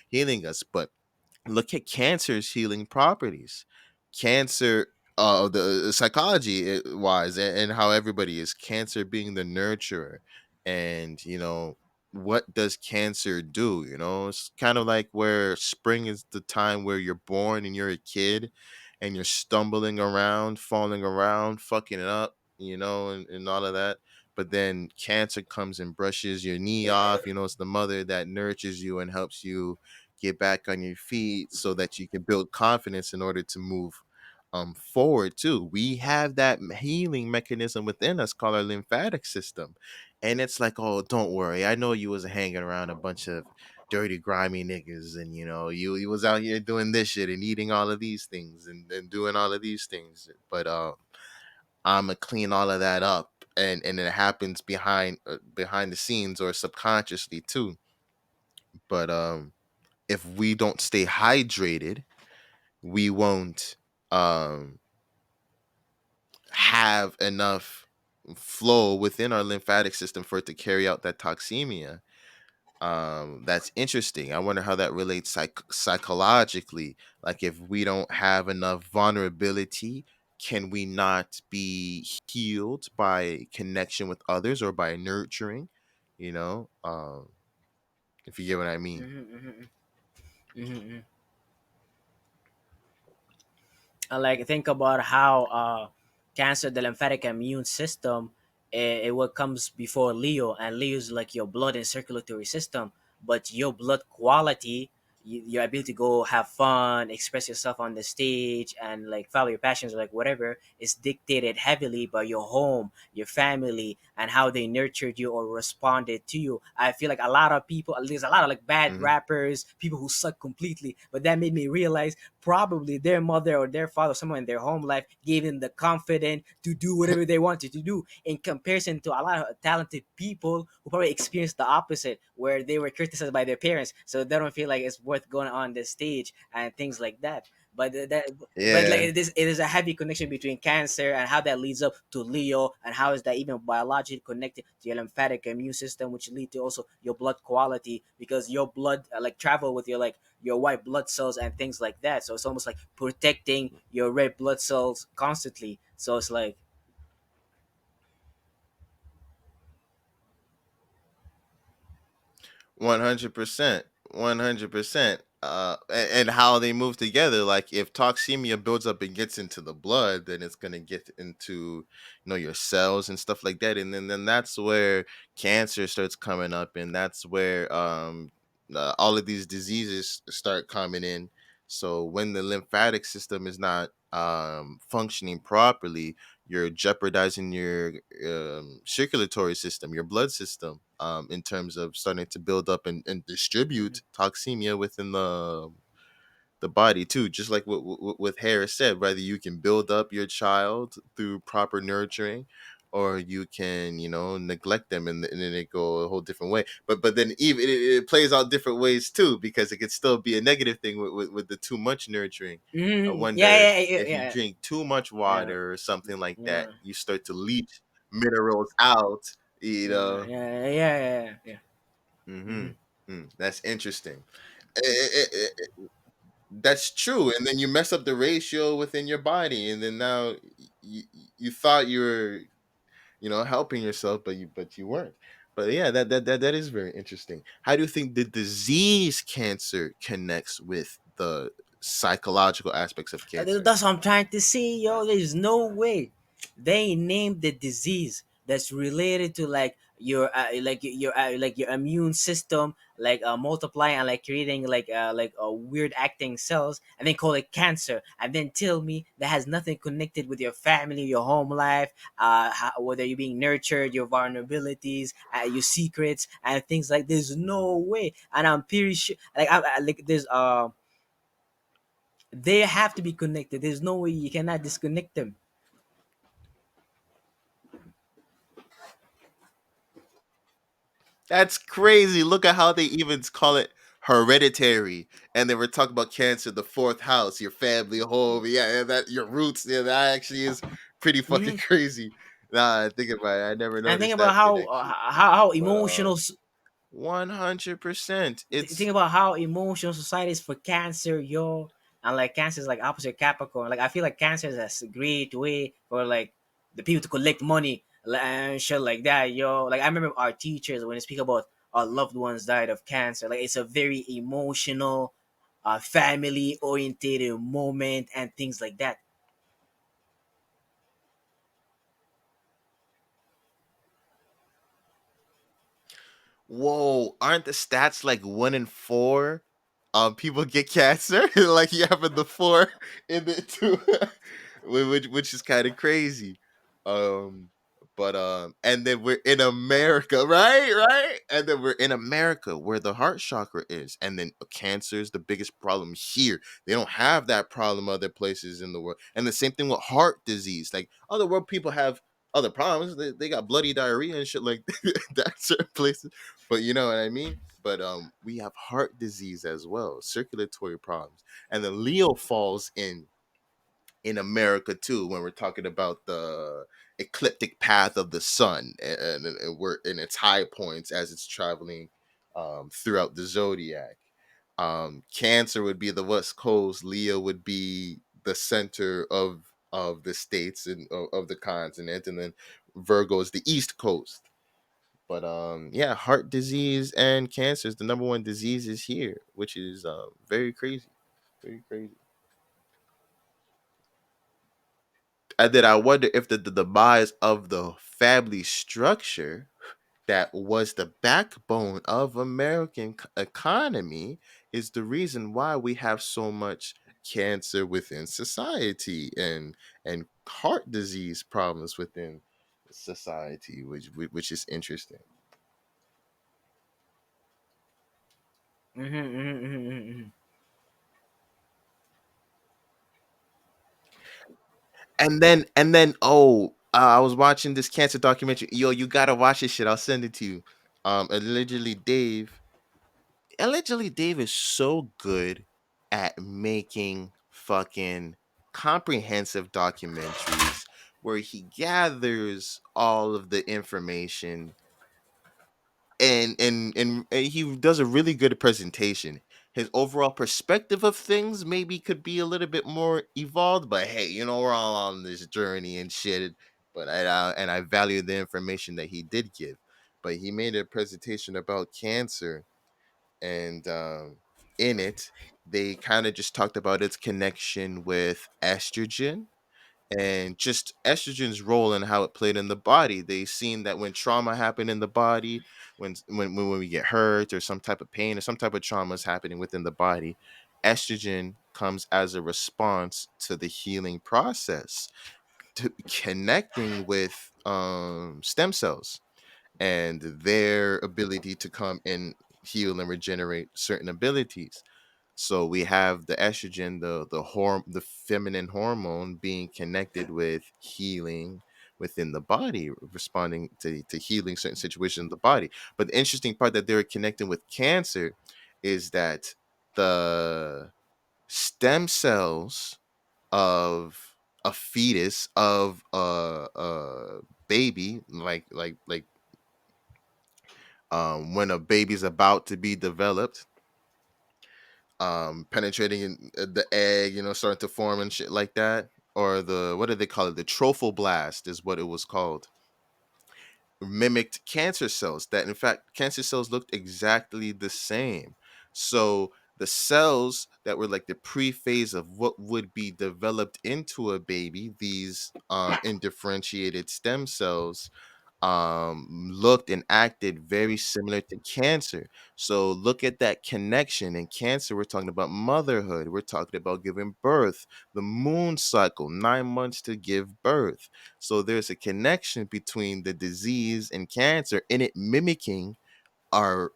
Speaker 1: healing us. But look at cancer's healing properties. Cancer, the psychology wise, and how everybody is cancer being the nurturer. And you know, what does cancer do? You know, it's kind of like where spring is the time where you're born and you're a kid and you're stumbling around, falling around, fucking it up, you know, and all of that. But then cancer comes and brushes your knee off. You know, it's the mother that nurtures you and helps you get back on your feet so that you can build confidence in order to move forward too. We have that healing mechanism within us called our lymphatic system. And it's like, oh, don't worry. I know you was hanging around a bunch of dirty, grimy niggas, and you know, you was out here doing this shit and eating all of these things and doing all of these things. But I'ma clean all of that up. And it happens behind the scenes or subconsciously too. But if we don't stay hydrated, we won't um have enough flow within our lymphatic system for it to carry out that toxemia. That's interesting. I wonder how that relates psychologically. Like, if we don't have enough vulnerability, can we not be healed by connection with others or by nurturing? You know, if you get what I mean.
Speaker 2: Mm-hmm, mm-hmm. And like think about how cancer, the lymphatic immune system, what comes before Leo, and Leo is like your blood and circulatory system, but your blood quality, your ability to go have fun, express yourself on the stage, and like follow your passions or like whatever, is dictated heavily by your home, your family, and how they nurtured you or responded to you. I feel like a lot of people, there's a lot of like bad
Speaker 1: Hmm.
Speaker 2: rappers, people who suck completely, but that made me realize probably their mother or their father, someone in their home life, gave them the confidence to do whatever they wanted to do, in comparison to a lot of talented people who probably experienced the opposite, where they were criticized by their parents, so they don't feel like it's worth going on the stage and things like that. But that, but like
Speaker 1: Yeah.
Speaker 2: it is a heavy connection between Cancer and how that leads up to Leo, and how is that even biologically connected to your lymphatic immune system, which lead to also your blood quality, because your blood like travel with your white blood cells and things like that. So it's almost like protecting your red blood cells constantly. So it's like
Speaker 1: 100%. 100%. And how they move together. Like if toxemia builds up and gets into the blood, then it's gonna get into your cells and stuff like that. And then that's where cancer starts coming up, and that's where all of these diseases start coming in. So when the lymphatic system is not functioning properly, you're jeopardizing your circulatory system, your blood system, in terms of starting to build up and distribute toxemia within the body too. Just like what Harris said, whether you can build up your child through proper nurturing, or you can neglect them, and then it go a whole different way. But then even it plays out different ways too, because it could still be a negative thing with the too much nurturing. I wonder
Speaker 2: yeah,
Speaker 1: if
Speaker 2: yeah, yeah,
Speaker 1: if you
Speaker 2: yeah,
Speaker 1: drink too much
Speaker 2: yeah,
Speaker 1: water or something like that,
Speaker 2: yeah,
Speaker 1: you start to leach minerals out. You
Speaker 2: yeah,
Speaker 1: know.
Speaker 2: yeah, yeah, yeah, yeah.
Speaker 1: Mm-hmm.
Speaker 2: Mm-hmm.
Speaker 1: That's interesting. That's true, and then you mess up the ratio within your body, and then now you you thought you were helping yourself, but you weren't. But yeah, that is very interesting. How do you think the disease cancer connects with the psychological aspects of cancer?
Speaker 2: That's what I'm trying to say, yo. There's no way they named the disease that's related to like your immune system, like multiplying and like creating weird acting cells, and then call it cancer, and then tell me that has nothing connected with your family, your home life, whether you're being nurtured, your vulnerabilities, your secrets, and things like. There's no way, and I'm pretty sure. Like there's they have to be connected. There's no way you cannot disconnect them.
Speaker 1: That's crazy. Look at how they even call it hereditary. And then we're talking about cancer, the fourth house, your family home. Yeah, that your roots. Yeah, that actually is pretty fucking
Speaker 2: Hmm.
Speaker 1: crazy. Nah, I think about it. I never
Speaker 2: And think
Speaker 1: noticed
Speaker 2: about
Speaker 1: that
Speaker 2: how
Speaker 1: connection. But
Speaker 2: emotional.
Speaker 1: 100%.
Speaker 2: Think about how emotional society is for Cancer, yo. And like Cancer is like opposite Capricorn. Like I feel like Cancer is a great way for like the people to collect money and shit like that, yo. Like I remember our teachers when they speak about our loved ones died of cancer. Like it's a very emotional, family oriented moment and things like that.
Speaker 1: whoa, aren't the stats like 1 in 4 people get cancer? Like you have the four in the two, which is kind of crazy. Um but and then we're in America, right? And then we're in America where the heart chakra is, and then cancer is the biggest problem here. They don't have that problem other places in the world. And the same thing with heart disease. Like other world people have other problems. They got bloody diarrhea and shit like that certain places, but you know what I mean. But we have heart disease as well, circulatory problems, and the Leo falls in America too when we're talking about the ecliptic path of the sun, and we're in its high points as it's traveling throughout the zodiac. Cancer would be the west coast, Leo would be the center of the states and of the continent, and then Virgo is the east coast. But yeah, heart disease and cancer is the number one diseases here, which is very crazy, very crazy. And then I wonder if the demise of the family structure that was the backbone of American economy is the reason why we have so much cancer within society, and heart disease problems within society, which is interesting.
Speaker 2: Mm-hmm, mm-hmm, mm-hmm, mm-hmm.
Speaker 1: And then oh, I was watching this cancer documentary. Yo, you gotta watch this shit. I'll send it to you. Allegedly Dave is so good at making fucking comprehensive documentaries where he gathers all of the information, and he does a really good presentation. His overall perspective of things maybe could be a little bit more evolved, but hey, we're all on this journey and shit. But I value the information that he did give. But he made a presentation about cancer, and in it they kind of just talked about its connection with estrogen and just estrogen's role and how it played in the body. They seen that when trauma happened in the body, when we get hurt or some type of pain or some type of trauma is happening within the body, estrogen comes as a response to the healing process, to connecting with stem cells and their ability to come and heal and regenerate certain abilities. So we have the estrogen, the feminine hormone, being connected with healing within the body, responding to healing certain situations in the body. But the interesting part that they're connecting with cancer is that the stem cells of a fetus, of a baby, when a baby's about to be developed, penetrating in the egg, starting to form and shit like that, or the what do they call it? The trophoblast is what it was called. Mimicked cancer cells. That in fact, cancer cells looked exactly the same. So the cells that were like the pre-phase of what would be developed into a baby, these indifferentiated stem cells, looked and acted very similar to cancer. So look at that connection. In cancer, we're talking about motherhood. We're talking about giving birth, the moon cycle, 9 months to give birth. So there's a connection between the disease and cancer, and it mimicking our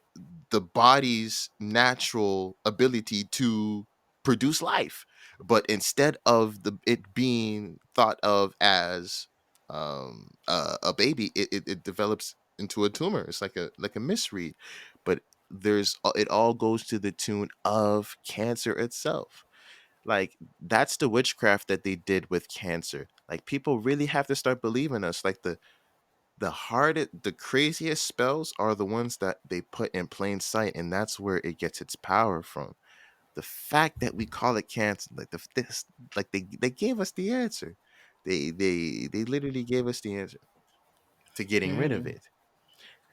Speaker 1: the body's natural ability to produce life. But instead of it being thought of as a baby, it develops into a tumor. It's like a misread. But it all goes to the tune of cancer itself. Like, that's the witchcraft that they did with cancer. Like, people really have to start believing us. Like, the craziest spells are the ones that they put in plain sight, and that's where it gets its power from. The fact that we call it cancer, like like they gave us the answer. They literally gave us the answer to getting rid of
Speaker 2: Mm-hmm.
Speaker 1: it.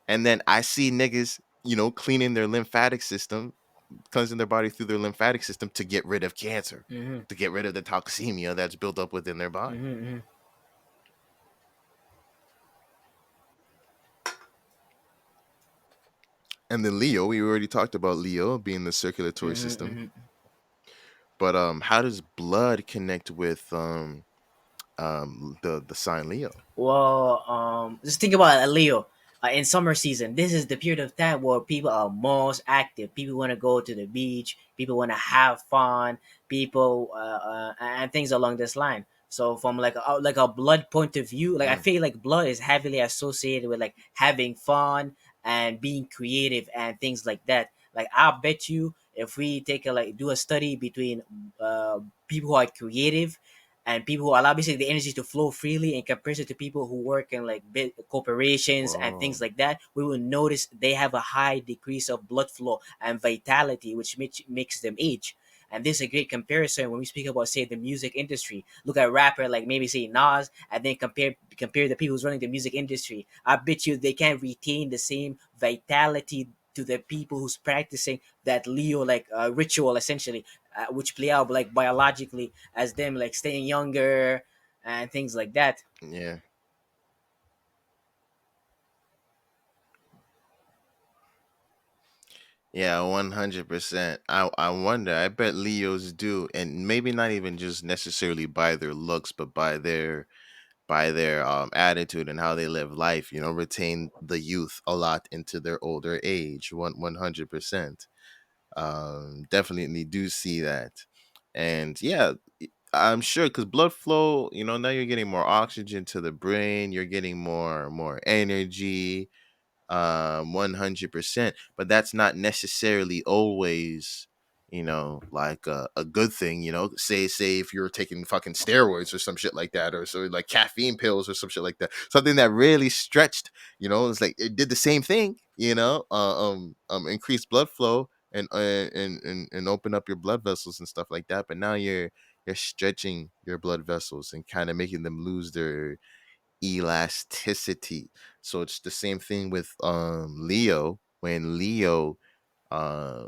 Speaker 1: And then I see niggas, cleaning their lymphatic system, cleansing their body through their lymphatic system to get rid of cancer,
Speaker 2: Mm-hmm.
Speaker 1: to get rid of the toxemia that's built up within their body.
Speaker 2: Mm-hmm.
Speaker 1: And then Leo, we already talked about Leo being the circulatory
Speaker 2: Mm-hmm.
Speaker 1: system.
Speaker 2: Mm-hmm.
Speaker 1: But how does blood connect with the sign Leo?
Speaker 2: Well, just think about Leo. In summer season, this is the period of time where people are most active. People want to go to the beach. People want to have fun. People and things along this line. So from like a blood point of view, like I
Speaker 1: Mm,
Speaker 2: feel like blood is heavily associated with like having fun and being creative and things like that. Like I bet you, if we take a like do a study between people who are creative and people who allow basically the energy to flow freely in comparison to people who work in like big corporations and things
Speaker 1: whoa.
Speaker 2: like that, we will notice they have a high decrease of blood flow and vitality, which makes them age. And this is a great comparison when we speak about, say, the music industry. Look at rapper like maybe say Nas, and then compare the people who's running the music industry. I bet you they can't retain the same vitality to the people who's practicing that Leo like ritual essentially, which play out like biologically as them like staying younger and things like that.
Speaker 1: Yeah. Yeah, 100%. I wonder. I bet Leos do, and maybe not even just necessarily by their looks, but by their attitude and how they live life. You know, retain the youth a lot into their older age. 100%. Definitely do see that, and yeah, I'm sure because blood flow. You know, now you're getting more oxygen to the brain. You're getting more energy, 100%, but that's not necessarily always, like a good thing. Say if you're taking fucking steroids or some shit like that, or so like caffeine pills or some shit like that, something that really stretched, it's like it did the same thing, increase blood flow and open up your blood vessels and stuff like that, but now you're stretching your blood vessels and kind of making them lose their elasticity. So it's the same thing with Leo. When Leo uh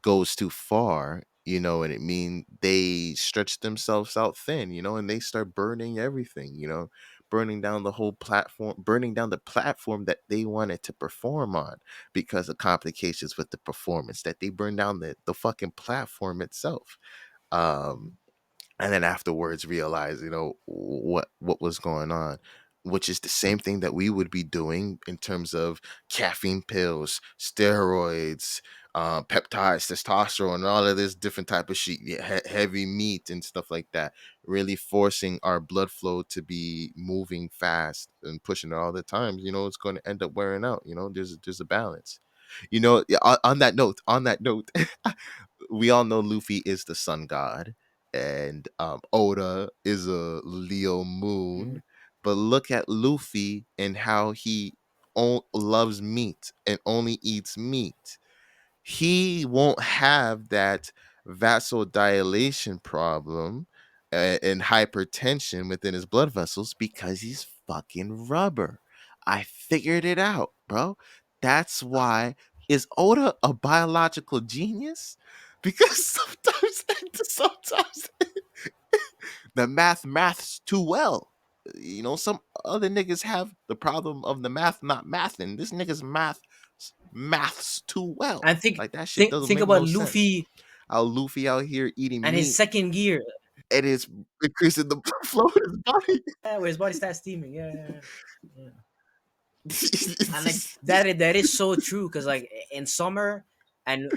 Speaker 1: goes too far, and it mean they stretch themselves out thin, and they start burning everything, burning down the whole platform, burning down the platform that they wanted to perform on because of complications with the performance, that they burn down the fucking platform itself. Um and then afterwards realize, what was going on, which is the same thing that we would be doing in terms of caffeine pills, steroids, peptides, testosterone, and all of this different type of shit, yeah, heavy meat and stuff like that, really forcing our blood flow to be moving fast and pushing it all the time. It's going to end up wearing out. There's a balance. Yeah, on that note, we all know Luffy is the sun god, and Oda is a Leo
Speaker 2: Mhm.
Speaker 1: moon. But look at Luffy and how he loves meat and only eats meat. He won't have that vasodilation problem and hypertension within his blood vessels because he's fucking rubber. I figured it out, bro. That's why. Is Oda a biological genius? Because sometimes the maths too well. Some other niggas have the problem of the math not mathing. This nigga's maths too well.
Speaker 2: And think
Speaker 1: Like that shit
Speaker 2: think
Speaker 1: doesn't
Speaker 2: think
Speaker 1: make
Speaker 2: about
Speaker 1: no sense.
Speaker 2: Luffy
Speaker 1: Our Luffy out here eating
Speaker 2: and his
Speaker 1: meat
Speaker 2: second gear,
Speaker 1: and it's increasing the flow in his body.
Speaker 2: where his body starts steaming. Yeah, yeah, yeah. Yeah. And like that is so true because like in summer and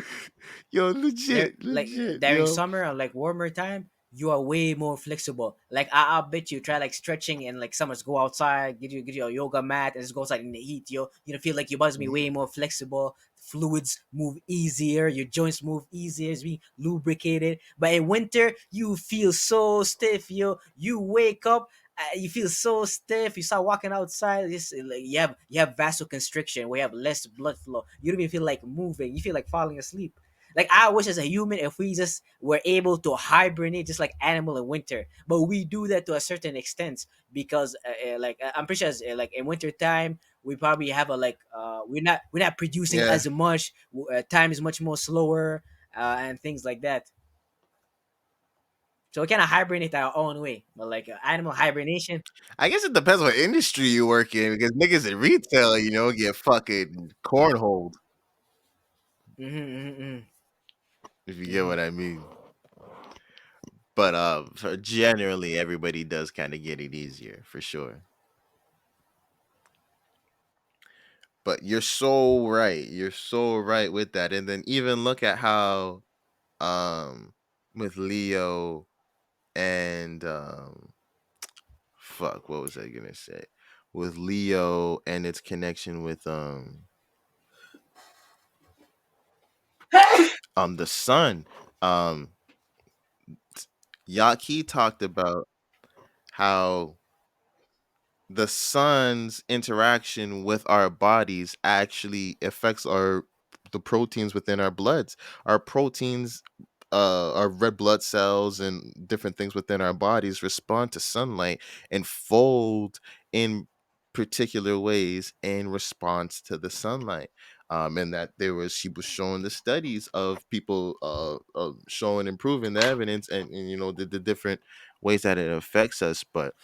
Speaker 1: Yo,
Speaker 2: there like
Speaker 1: legit,
Speaker 2: during
Speaker 1: yo.
Speaker 2: summer or like warmer time, you are way more flexible. Like I bet you try like stretching and like summers, go outside, get your yoga mat and just go outside in the heat. Feel like your body's be way more flexible. Fluids move easier, your joints move easier, it's being lubricated. But in winter, you feel so stiff. You wake up, you feel so stiff. You start walking outside. Like, you have vasoconstriction where you have less blood flow. You don't even feel like moving. You feel like falling asleep. Like I wish as a human if we just were able to hibernate just like animal in winter, but we do that to a certain extent because I'm pretty sure like in winter time we probably have a like we're not producing
Speaker 1: Yeah.
Speaker 2: as much. Time is much more slower and things like that. So we kind of hibernate our own way, but like animal hibernation.
Speaker 1: I guess it depends what industry you work in because niggas in retail, get fucking cornholed,
Speaker 2: Mm-hmm,
Speaker 1: if you get
Speaker 2: mm-hmm.
Speaker 1: what I mean. But for generally everybody does kind of get it easier for sure. But you're so right. You're so right with that. And then even look at how with Leo and fuck, what was I gonna say? With Leo and its connection with the sun. Um Yaki talked about how the sun's interaction with our bodies actually affects the proteins within our bloods. Our proteins, our red blood cells and different things within our bodies respond to sunlight and fold in particular ways in response to the sunlight. And that she was showing the studies of people showing and proving the evidence, and the different ways that it affects us. But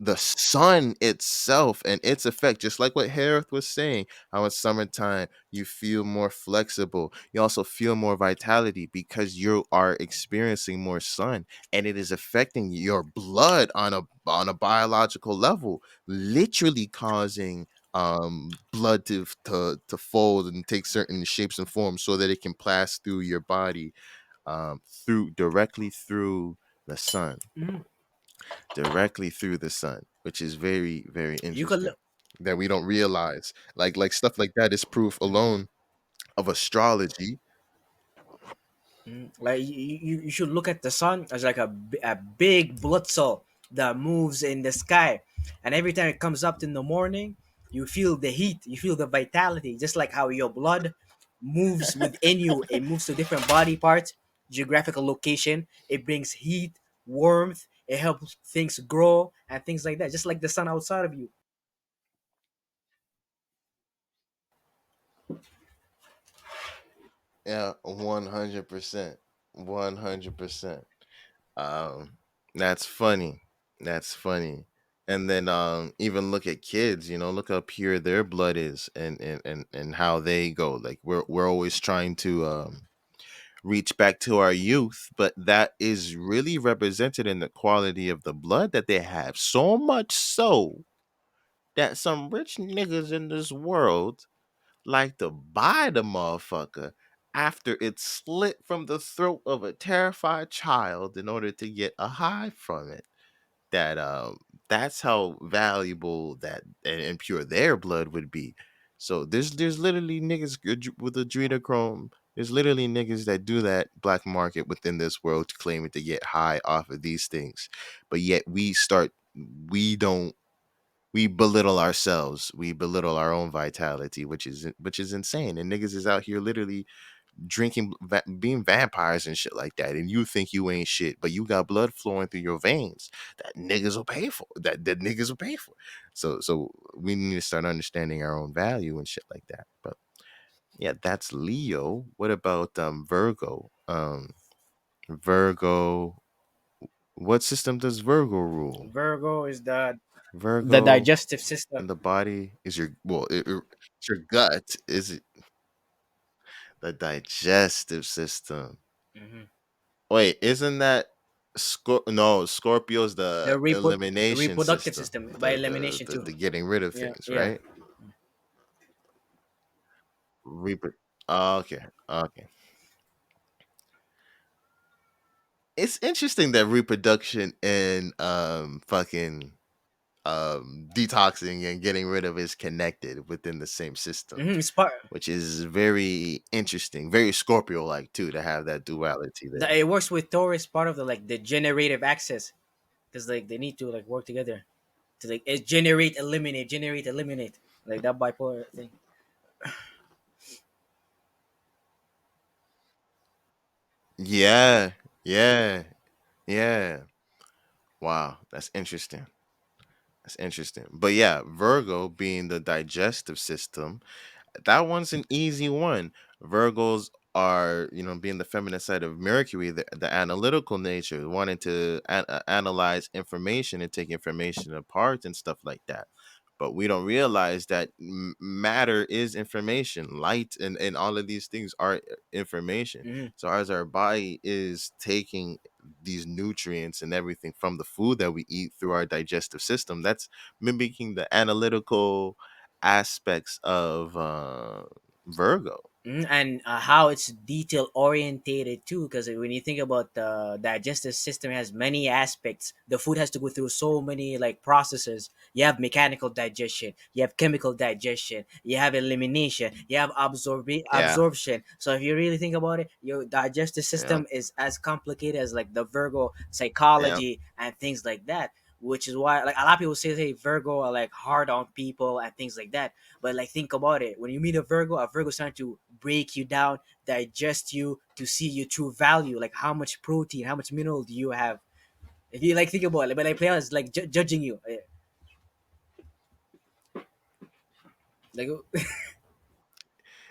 Speaker 1: the sun itself and its effect, just like what Harith was saying, how in summertime you feel more flexible, you also feel more vitality because you are experiencing more sun, and it is affecting your blood on a biological level, literally causing blood to fold and take certain shapes and forms so that it can pass through your body, through directly through the sun,
Speaker 2: Mhm.
Speaker 1: directly through the sun, which is very, very
Speaker 2: You could
Speaker 1: interesting
Speaker 2: look.
Speaker 1: that we don't realize. Like stuff like that is proof alone of astrology.
Speaker 2: Like you should look at the sun as like a big blood cell that moves in the sky, and every time it comes up in the morning, you feel the heat, you feel the vitality, just like how your blood moves within you. It moves to different body parts, geographical location. It brings heat, warmth. It helps things grow and things like that, just like the sun outside of you.
Speaker 1: Yeah, 100%. 100%. Um, that's funny. That's funny. And then even look at kids, look how pure their blood is, and how they go. Like we're always trying to reach back to our youth, but that is really represented in the quality of the blood that they have. So much so that some rich niggas in this world like to buy the motherfucker after it's slit from the throat of a terrified child in order to get a high from it. That's how valuable that and pure their blood would be. So there's literally niggas with adrenochrome. There's literally niggas that do that black market within this world, claiming to get high off of these things, but yet we don't we belittle ourselves. We belittle our own vitality, which is insane. And niggas is out here literally drinking, being vampires and shit like that. And you think you ain't shit, but you got blood flowing through your veins that niggas will pay for. That niggas will pay for. So we need to start understanding our own value and shit like that. But yeah, that's Leo. What about Virgo? Virgo. What system does Virgo rule?
Speaker 2: Virgo is the
Speaker 1: Virgo
Speaker 2: digestive system.
Speaker 1: in the body is your well, it's your gut. Is it the digestive system?
Speaker 2: Mhm.
Speaker 1: Wait, isn't that no, Scorpio's
Speaker 2: The
Speaker 1: the elimination
Speaker 2: reproductive
Speaker 1: system,
Speaker 2: system by
Speaker 1: the,
Speaker 2: elimination
Speaker 1: the
Speaker 2: too.
Speaker 1: the getting rid of
Speaker 2: Yeah,
Speaker 1: things,
Speaker 2: yeah.
Speaker 1: right? Oh, okay, okay. It's interesting that reproduction and fucking detoxing and getting rid of is connected within the same system,
Speaker 2: It's part.
Speaker 1: which is very interesting, very Scorpio like too, to have that duality there.
Speaker 2: It works with Taurus, part of the like the generative axis, because like they need to like work together to like generate, eliminate, like that bipolar thing.
Speaker 1: Yeah, yeah, yeah. Wow, that's interesting. That's interesting. But yeah, Virgo being the digestive system, that one's an easy one. Virgos are, being the feminine side of Mercury, the analytical nature, wanting to analyze information and take information apart and stuff like that. But we don't realize that matter is information. Light and all of these things are information.
Speaker 2: hmm
Speaker 1: So as our body is taking these nutrients and everything from the food that we eat through our digestive system, that's mimicking the analytical aspects of Virgo.
Speaker 2: And how it's detail orientated too, because when you think about the digestive system, it has many aspects. The food has to go through so many like processes. You have mechanical digestion, you have chemical digestion, you have elimination, you have
Speaker 1: Yeah,
Speaker 2: absorption. So if you really think about it, your digestive
Speaker 1: yeah,
Speaker 2: system is as complicated as like the Virgo
Speaker 1: yeah,
Speaker 2: psychology and things like that, which is why like a lot of people say, hey, Virgo are like hard on people and things like that. But like think about it. When you meet a Virgo is trying to break you down, digest you to see your true value. Like how much protein, how much mineral do you have? If you like think about it, but like players like judging you. Like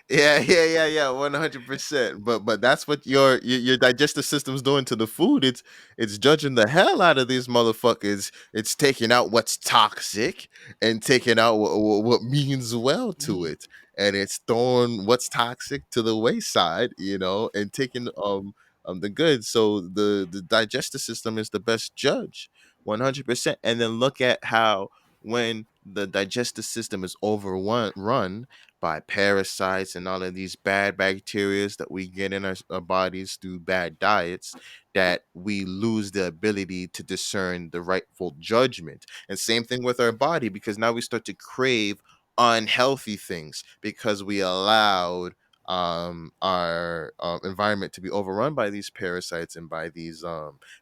Speaker 1: Yeah, 100%. But that's what your digestive system's doing to the food. It's judging the hell out of these motherfuckers. It's taking out what's toxic and taking out what means well to
Speaker 2: Mhm.
Speaker 1: it, and it's throwing what's toxic to the wayside, and taking the good. So the digestive system is the best judge, 100%. And then look at how when the digestive system is overrun by parasites and all of these bad bacteria that we get in our bodies through bad diets, that we lose the ability to discern the rightful judgment. And same thing with our body, because now we start to crave unhealthy things because we allowed our environment to be overrun by these parasites and by these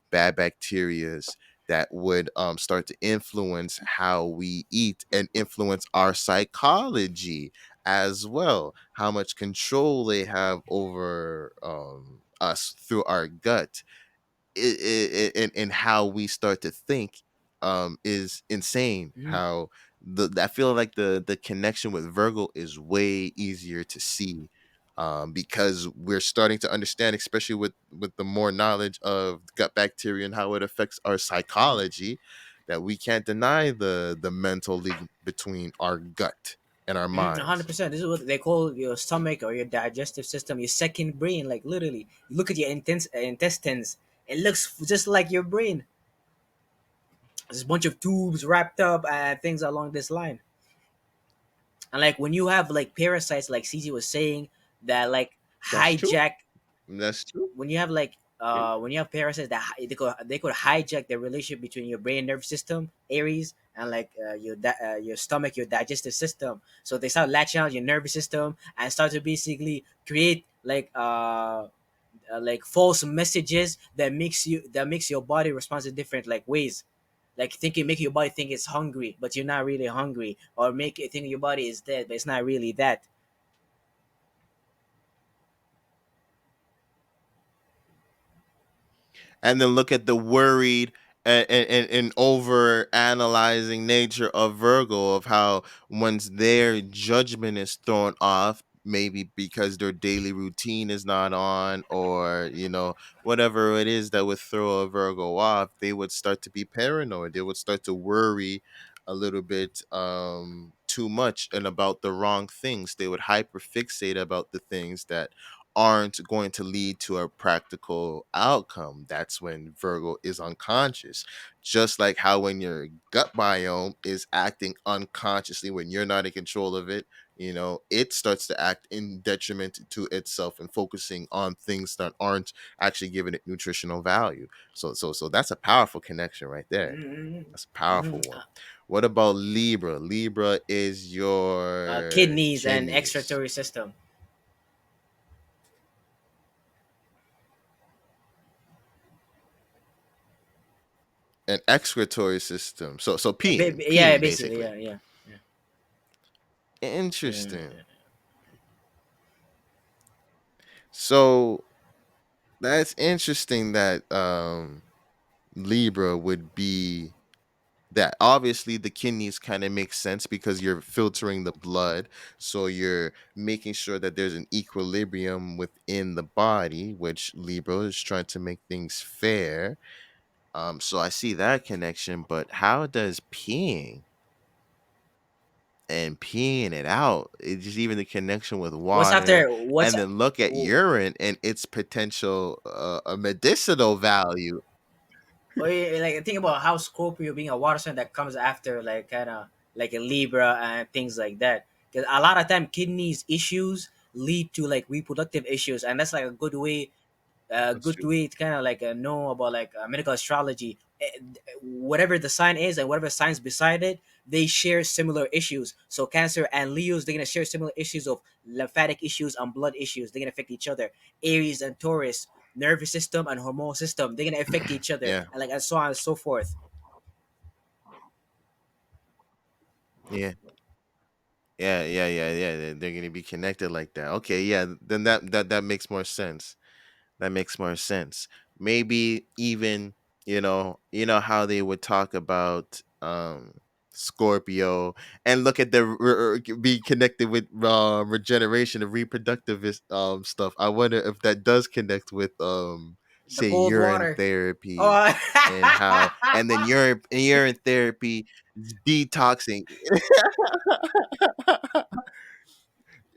Speaker 1: bad bacterias that would start to influence how we eat and influence our psychology as well, how much control they have over us through our gut, and how we start to think is insane.
Speaker 2: Mhm.
Speaker 1: How I feel like the connection with Virgo is way easier to see, because we're starting to understand, especially with the more knowledge of gut bacteria and how it affects our psychology, that we can't deny the mental link between our gut and our
Speaker 2: Mhm,
Speaker 1: minds.
Speaker 2: 100%. This is what they call your stomach or your digestive system, your second brain. Like literally, you look at your intestines. It looks just like your brain. There's a bunch of tubes wrapped up and things along this line. And like when you have like parasites, like CZ was saying, that like
Speaker 1: That's true.
Speaker 2: hijack,
Speaker 1: That's true.
Speaker 2: when you have like
Speaker 1: Yeah.
Speaker 2: when you have parasites that they could hijack the relationship between your brain nerve system, Aries, and like your stomach, your digestive system. So they start latching on your nervous system and start to basically create like false messages that makes your body respond to different like ways, like thinking make your body think it's hungry but you're not really hungry, or make it think your body is dead but it's not really that.
Speaker 1: And then look at the worried and over analyzing nature of Virgo, of how once their judgment is thrown off, maybe because their daily routine is not on, or whatever it is that would throw a Virgo off, they would start to be paranoid. They would start to worry a little bit too much and about the wrong things. They would hyperfixate about the things that aren't going to lead to a practical outcome. That's when Virgo is unconscious. Just like how when your gut biome is acting unconsciously when you're not in control of it, it starts to act in detriment to itself and focusing on things that aren't actually giving it nutritional value. So that's a powerful connection right there.
Speaker 2: Mm-hmm.
Speaker 1: That's a
Speaker 2: Mm-hmm.
Speaker 1: powerful one. What about Libra? Libra is your
Speaker 2: Kidneys and
Speaker 1: kidneys.
Speaker 2: excretory system.
Speaker 1: An excretory system. So
Speaker 2: Yeah,
Speaker 1: peeing
Speaker 2: basically,
Speaker 1: basically.
Speaker 2: yeah, yeah, yeah.
Speaker 1: Interesting.
Speaker 2: Yeah.
Speaker 1: So that's interesting that Libra would be that. Obviously the kidneys kind of make sense because you're filtering the blood, so you're making sure that there's an equilibrium within the body, which Libra is trying to make things fair. So I see that connection, but how does peeing it out, it's just even the connection with
Speaker 2: What's
Speaker 1: water,
Speaker 2: after what's
Speaker 1: and then look at
Speaker 2: oh,
Speaker 1: urine and its potential medicinal value.
Speaker 2: like think about how Scorpio being a water sign that comes after like kind of like a Libra and things like that. Because a lot of time kidneys issues lead to like reproductive issues, and that's like a
Speaker 1: That's
Speaker 2: good
Speaker 1: true.
Speaker 2: way to kind of like know about like medical astrology. Whatever the sign is and whatever signs beside it, they share similar issues. So Cancer and Leos, they're gonna share similar issues of lymphatic issues and blood issues. They're gonna affect each other. Aries and Taurus, nervous system and hormonal system, they're gonna affect each other,
Speaker 1: Yeah,
Speaker 2: and like and so on and so forth.
Speaker 1: yeah, yeah. They're gonna be connected like that. Okay, yeah. Then that makes more sense. That makes more sense. Maybe even how they would talk about Scorpio, and look at the be connected with regeneration and reproductive stuff. I wonder if that does connect with
Speaker 2: The
Speaker 1: say
Speaker 2: cold
Speaker 1: urine
Speaker 2: water.
Speaker 1: therapy,
Speaker 2: Oh.
Speaker 1: and how, and then urine therapy detoxing.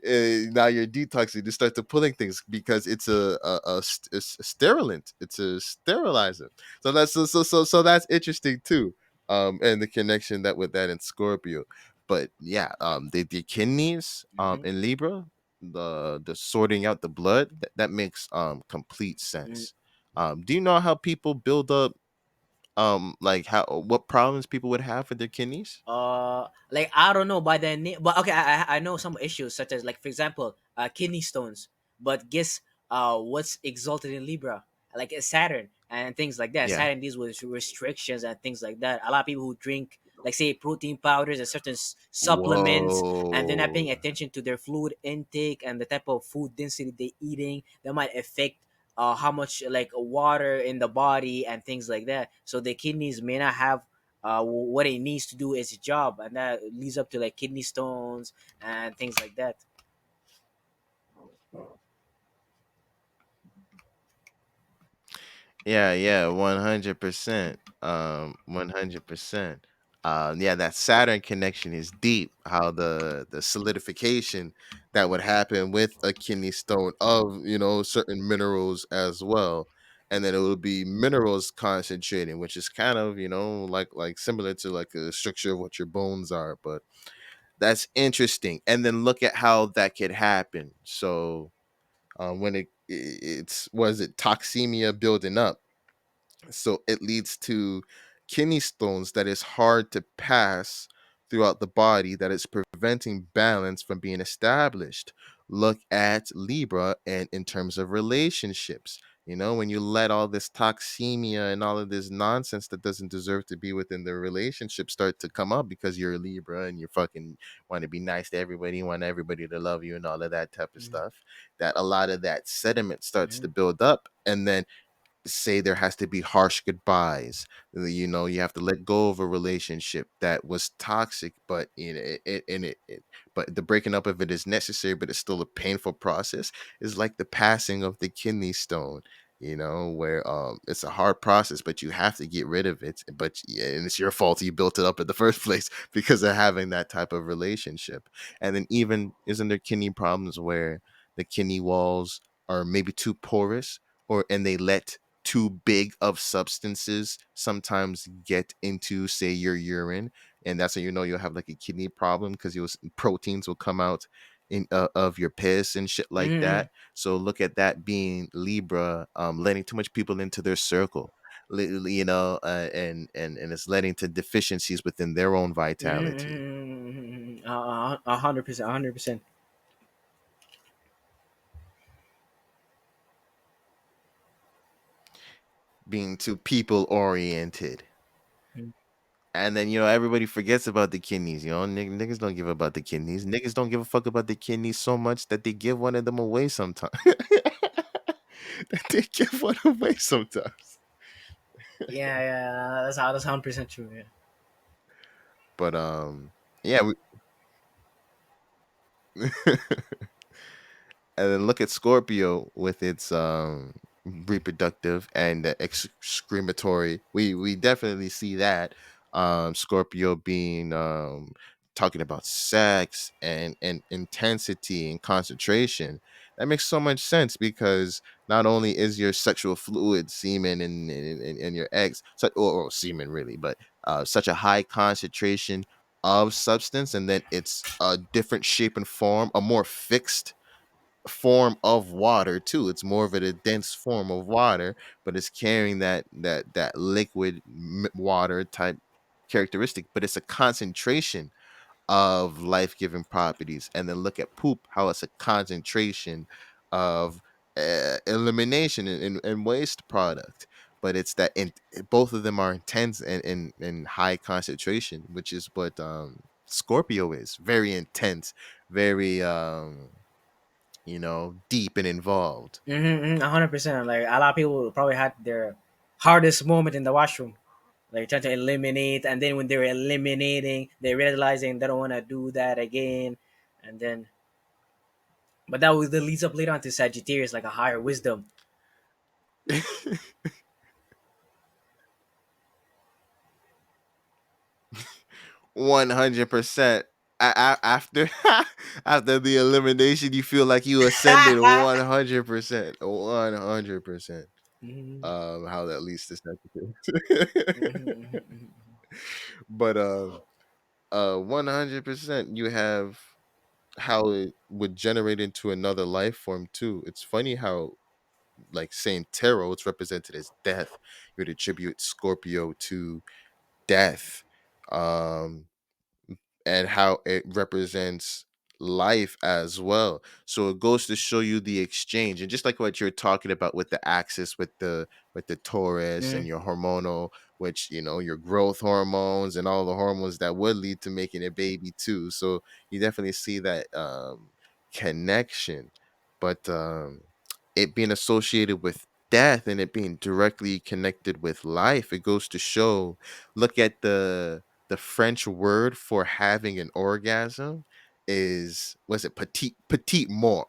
Speaker 1: Now you're detoxing to start to pulling things because it's a sterilant. It's a sterilizer. So that's interesting too. And the connection that with that in Scorpio. But yeah, the kidneys
Speaker 2: Mhm,
Speaker 1: in Libra, the sorting out the blood, that makes complete
Speaker 2: mhm.
Speaker 1: sense. Do you know how people build up like how what problems people would have with their kidneys?
Speaker 2: Like I don't know by the name, but okay, I know some issues such as, like, for example, kidney stones. But guess what's exalted in Libra? Like Saturn and things like that.
Speaker 1: Yeah.
Speaker 2: Saturn deals with restrictions and things like that. A lot of people who drink, like, say, protein powders and certain supplements, and they're not
Speaker 1: Whoa.
Speaker 2: paying attention to their fluid intake and the type of food density they're eating, that might affect how much, like, water in the body and things like that. So the kidneys may not have what it needs to do its job, and that leads up to, like, kidney stones and things like that.
Speaker 1: Yeah, yeah, 100%. 100%. Yeah, that Saturn connection is deep. How the solidification that would happen with a kidney stone of, certain minerals as well. And then it would be minerals concentrating, which is kind of, like similar to like a structure of what your bones are, but that's interesting. And then look at how that could happen. So, when it's was it toxemia building up, so it leads to kidney stones that is hard to pass throughout the body, that is preventing balance from being established. Look at Libra and in terms of relationships. When you let all this toxemia and all of this nonsense that doesn't deserve to be within the relationship start to come up because you're a Libra and you fucking want to be nice to everybody, you want everybody to love you and all of that type of
Speaker 2: Mhm,
Speaker 1: stuff, that a lot of that sediment starts to
Speaker 2: mhm,
Speaker 1: build up. And then say there has to be harsh goodbyes. You have to let go of a relationship that was toxic, but but the breaking up of it is necessary, but it's still a painful process. Is like the passing of the kidney stone, where it's a hard process, but you have to get rid of it. But yeah, and it's your fault you built it up in the first place because of having that type of relationship. And then even isn't there kidney problems where the kidney walls are maybe too porous, or and they let too big of substances sometimes get into, say, your urine, and that's how you'll have like a kidney problem because your proteins will come out in of your piss and shit like
Speaker 2: mhm,
Speaker 1: that. So look at that being Libra, letting too much people into their circle, and it's letting to deficiencies within their own vitality,
Speaker 2: mhm, 100%, 100%.
Speaker 1: being too people oriented. And then everybody forgets about the kidneys. Niggas don't give about the kidneys. Niggas don't give a fuck about the kidneys so much that they give one of them away sometimes. That they give one away sometimes.
Speaker 2: Yeah, yeah, that's 100% true. Yeah.
Speaker 1: But yeah, we and then look at Scorpio with its reproductive and excrematory. We definitely see that Scorpio being talking about sex and intensity and concentration. That makes so much sense because not only is your sexual fluid semen and your eggs, or semen really, but such a high concentration of substance, and then it's a different shape and form, a more fixed form of water too. It's more of a dense form of water, but it's carrying that liquid water type characteristic, but it's a concentration of life-giving properties. And then look at poop, how it's a concentration of elimination and waste product. But it's that both of them are intense and high concentration, which is what Scorpio is. Very intense, very deep and involved.
Speaker 2: 100%. Like, a lot of people probably had their hardest moment in the washroom. like trying to eliminate, and then when they're eliminating, they're realizing they don't want to do that again, and then but that leads up later on to Sagittarius, like a higher wisdom.
Speaker 1: 100%. After after the elimination, you feel like you ascended 100%. 100%.
Speaker 2: Mhm,
Speaker 1: How that leads to Sagittarius.
Speaker 2: mhm, mhm, mhm.
Speaker 1: But 100% you have how it would generate into another life form too. It's funny how, like, saying tarot, it's represented as death. You would attribute Scorpio to death. Um and how it represents life as well. So it goes to show you the exchange. And just like what you're talking about with the axis, with the Taurus and
Speaker 2: Mhm.
Speaker 1: your hormonal, which, you know, your growth hormones and all the hormones that would lead to making a baby too. So you definitely see that connection. But it being associated with death and it being directly connected with life, it goes to show, look at the French word for having an orgasm is, was it petite mort,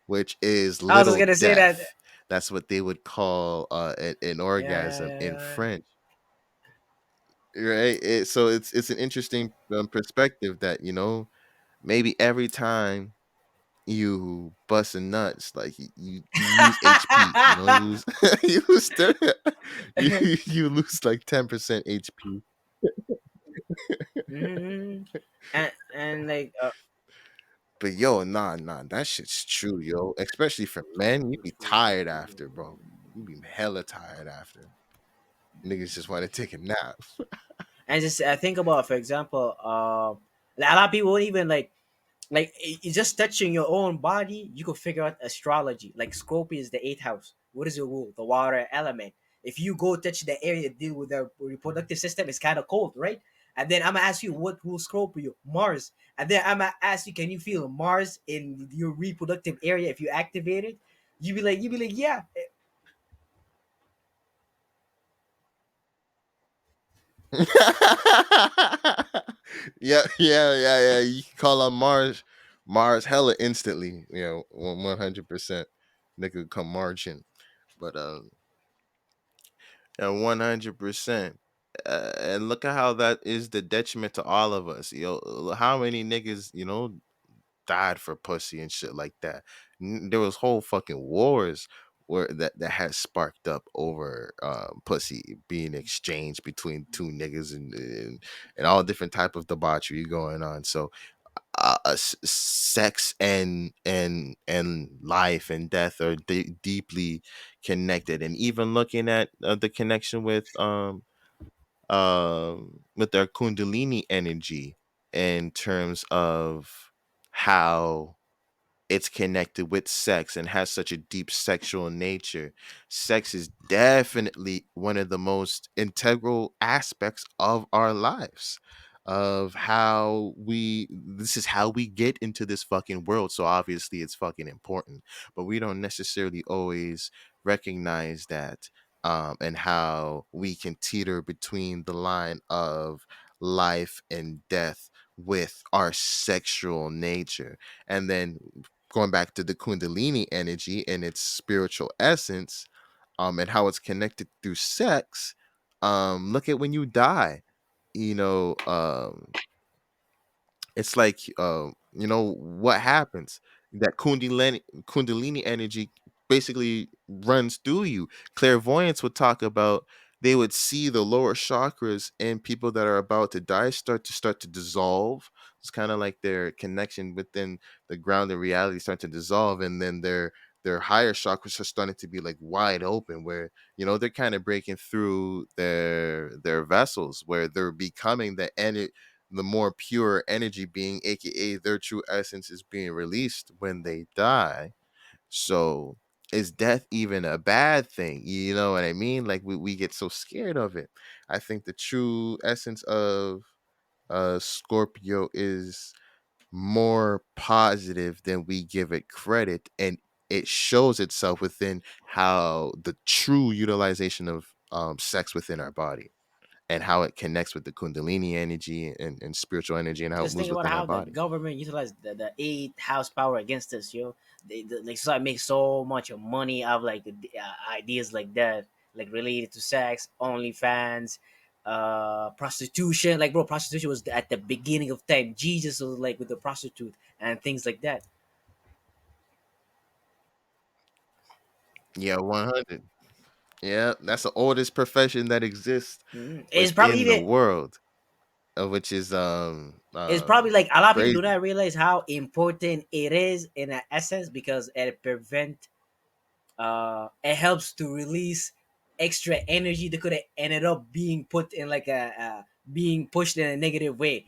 Speaker 1: which is
Speaker 2: I was just
Speaker 1: little
Speaker 2: gonna say that.
Speaker 1: death. That's what they would call an
Speaker 2: Yeah,
Speaker 1: orgasm
Speaker 2: yeah,
Speaker 1: in
Speaker 2: yeah.
Speaker 1: French, right? So it's an interesting perspective that, you know, maybe every time you busting nuts, like you lose HP, you know, you lose you lose you lose like 10% HP.
Speaker 2: Mhm. And like
Speaker 1: But yo, nah, that shit's true, yo. Especially for men, you be tired after, bro. You be hella tired after. Niggas just want to take a nap.
Speaker 2: and just think about, for example, a lot of people won't even like it's just touching your own body, you could figure out astrology. Like Scorpio is the eighth house. What is your rule? The water element. If you go touch the area that deal with the reproductive system, it's kind of cold, right? And then I'm gonna ask you what rule Scorpio? Mars. And then I'm gonna ask you, can you feel Mars in your reproductive area if you activate it? You be like, yeah.
Speaker 1: Yeah. You can call on Mars hella instantly. You know, 100%. Nigga come marching. But yeah, 100%. And look at how that is the detriment to all of us. How many niggas, you know, died for pussy and shit like that. There was whole fucking wars where that had sparked up over pussy being exchanged between two niggas, and all different type of debauchery going on. So sex and life and death are deeply connected. And even looking at the connection with their kundalini energy in terms of how it's connected with sex and has such a deep sexual nature. Sex is definitely one of the most integral aspects of our lives. Of how we, this is how we get into this fucking world. So obviously it's fucking important, but we don't necessarily always recognize that. And how we can teeter between the line of life and death with our sexual nature. And then going back to the kundalini energy and its spiritual essence, and how it's connected through sex. Look at when you die, you know, it's like, you know what happens, that kundalini energy basically runs through you. Clairvoyance would talk about, they would see the lower chakras in people that are about to die start to dissolve. It's kind of like their connection within the ground and reality start to dissolve, and then their higher chakras are starting to be like wide open, where, you know, they're kind of breaking through their vessels, where they're becoming the more pure energy being, aka their true essence, is being released when they die. So is death even a bad thing? You know what I mean? Like we get so scared of it. I think the true essence of Scorpio is more positive than we give it credit, and it shows itself within how the true utilization sex within our body, and how it connects with the kundalini energy and spiritual energy, and how it
Speaker 2: Just
Speaker 1: moves
Speaker 2: think about
Speaker 1: within our
Speaker 2: how the
Speaker 1: body.
Speaker 2: government utilized the eighth house power against us, yo. They start make so much money out of like ideas like that, like related to sex, OnlyFans, prostitution. Like, bro, prostitution was at the beginning of time. Jesus was like with the prostitute and things like that.
Speaker 1: Yeah, 100. Yeah, that's the oldest profession that exists
Speaker 2: It's probably
Speaker 1: within the
Speaker 2: even
Speaker 1: world, which is
Speaker 2: it's probably like a lot of people do
Speaker 1: crazy.
Speaker 2: not realize how important it is in an essence because it helps to release extra energy that could have ended up being put in like being pushed in a negative way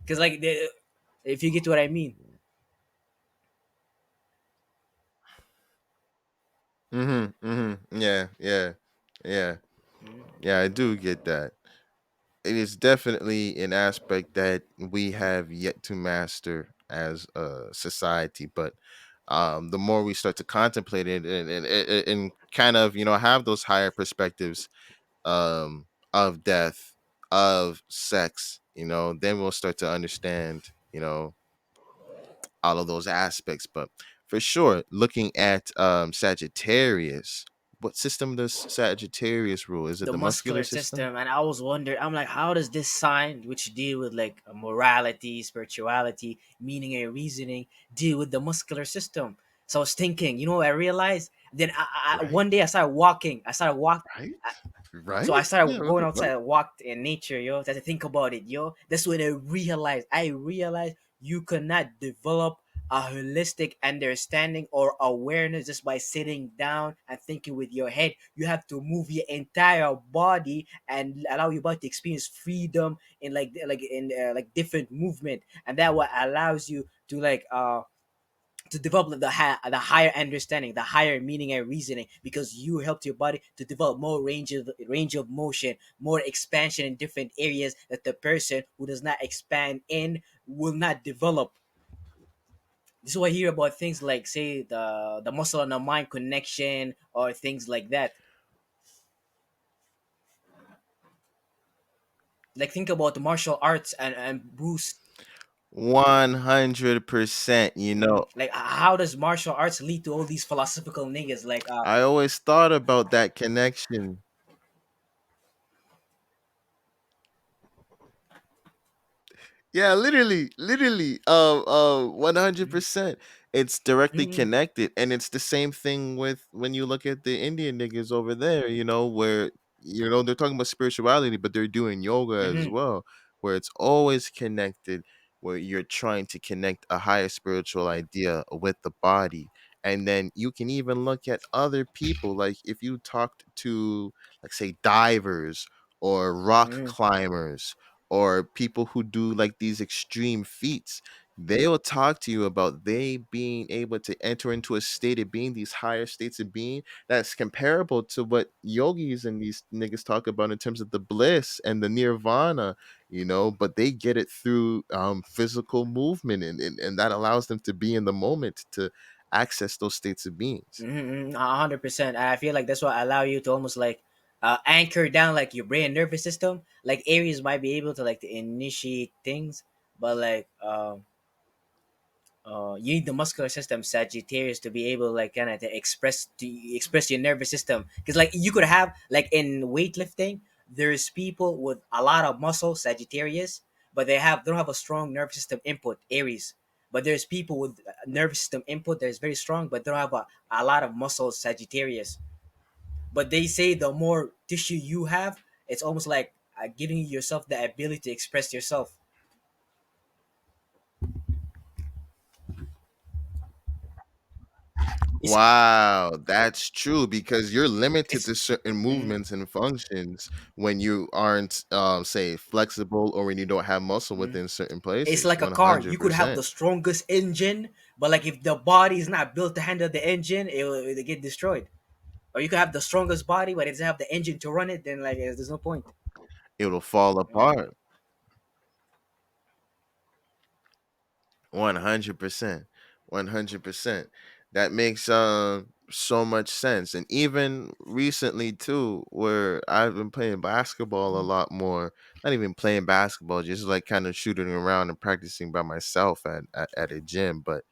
Speaker 2: because if you get what I mean.
Speaker 1: Yeah, yeah, yeah, yeah. I do get that. It is definitely an aspect that we have yet to master as a society, but the more we start to contemplate it and kind of have those higher perspectives of death, of sex, then we'll start to understand all of those aspects. But for sure, looking at Sagittarius, what system does Sagittarius rule? Is it
Speaker 2: The
Speaker 1: the
Speaker 2: muscular
Speaker 1: muscular system?
Speaker 2: system, and I was wondering, I'm like, how does this sign which deal with like morality, spirituality, meaning and reasoning deal with the muscular system? So I was thinking, I realized. Then
Speaker 1: Right,
Speaker 2: one day I started walking.
Speaker 1: right,
Speaker 2: So I
Speaker 1: right.
Speaker 2: started
Speaker 1: Yeah,
Speaker 2: going
Speaker 1: right.
Speaker 2: outside and walked in nature, yo. Just to think about it, yo. That's when I realized you cannot develop a holistic understanding or awareness just by sitting down and thinking with your head. You have to move your entire body and allow your body to experience freedom in like different movement, and that what allows you to develop the higher understanding, the higher meaning and reasoning, because you helped your body to develop more range of motion, more expansion in different areas that the person who does not expand in will not develop. This is why I hear about things like, say, the muscle and the mind connection or things like that. Like, think about the martial arts and Bruce.
Speaker 1: 100%.
Speaker 2: Like, how does martial arts lead to all these philosophical niggas? Like,
Speaker 1: I always thought about that connection. Yeah, literally, 100%. It's directly
Speaker 2: mm,
Speaker 1: connected, and it's the same thing with when you look at the Indian niggas over there. Where they're talking about spirituality, but they're doing yoga as
Speaker 2: mhm,
Speaker 1: well, where it's always connected, where you're trying to connect a higher spiritual idea with the body, and then you can even look at other people, like if you talked to, like, say, divers or rock
Speaker 2: mhm.
Speaker 1: climbers or people who do like these extreme feats, they'll talk to you about they being able to enter into a state of being, these higher states of being that's comparable to what yogis and these niggas talk about in terms of the bliss and the nirvana, but they get it through physical movement, and that allows them to be in the moment to access those states of beings.
Speaker 2: 100%. I feel like that's what allow you to almost like anchor down like your brain and nervous system. Like Aries might be able to like to initiate things, but like you need the muscular system Sagittarius to be able like kind of to express your nervous system, because like you could have like in weightlifting, there's people with a lot of muscle Sagittarius, but they don't have a strong nervous system input Aries. But there's people with nervous system input that is very strong, but they don't have a lot of muscle Sagittarius. But they say the more tissue you have, it's almost like giving yourself the ability to express yourself. It's
Speaker 1: Wow, that's true because you're limited
Speaker 2: it's
Speaker 1: to certain
Speaker 2: mhm,
Speaker 1: movements and functions when you aren't, say, flexible, or when you don't have muscle
Speaker 2: mhm.
Speaker 1: within certain
Speaker 2: It's
Speaker 1: places.
Speaker 2: like a car. You could have
Speaker 1: 100%.
Speaker 2: the strongest engine, but like if the body is not built to handle the engine, it'll get destroyed. Or you could have the strongest body, but it doesn't have the engine to run it. Then like there's no point.
Speaker 1: It'll fall apart. 100%. 100%. That makes so much sense. And even recently too, where I've been playing basketball a lot more. Not even playing basketball, just like kind of shooting around and practicing by myself at a gym. But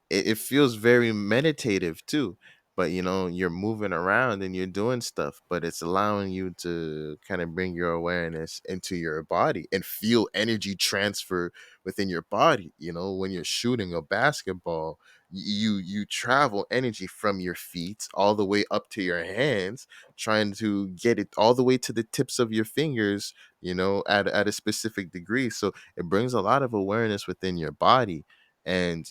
Speaker 1: it feels very meditative too. But you're moving around and you're doing stuff, but it's allowing you to kind of bring your awareness into your body and feel energy transfer within your body. When you're shooting a basketball, you travel energy from your feet all the way up to your hands, trying to get it all the way to the tips of your fingers, at a specific degree. So it brings a lot of awareness within your body. And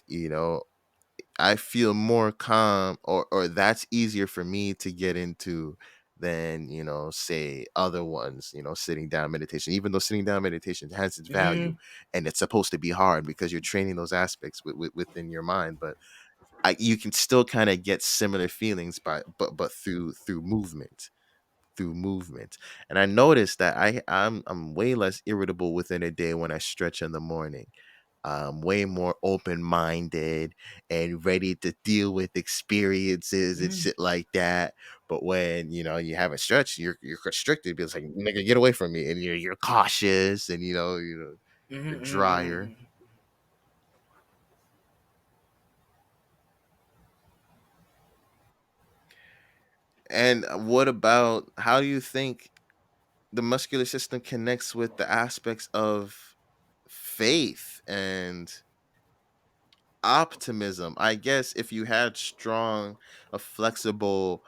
Speaker 1: I feel more calm, or that's easier for me to get into than, say other ones, sitting down meditation, even though sitting down meditation has its value
Speaker 2: Mm-hmm.
Speaker 1: and it's supposed to be hard because you're training those aspects within your mind. But you can still kind of get similar feelings but through movement. And I noticed that I'm way less irritable within a day when I stretch in the morning. Way more open minded and ready to deal with experiences and
Speaker 2: Mm-hmm.
Speaker 1: shit like that. But when you haven't stretched, you're constricted because like, nigga, get away from me, and you're cautious, and you're drier.
Speaker 2: Mm-hmm.
Speaker 1: And what about, how do you think the muscular system connects with the aspects of faith and optimism? I guess if you had a flexible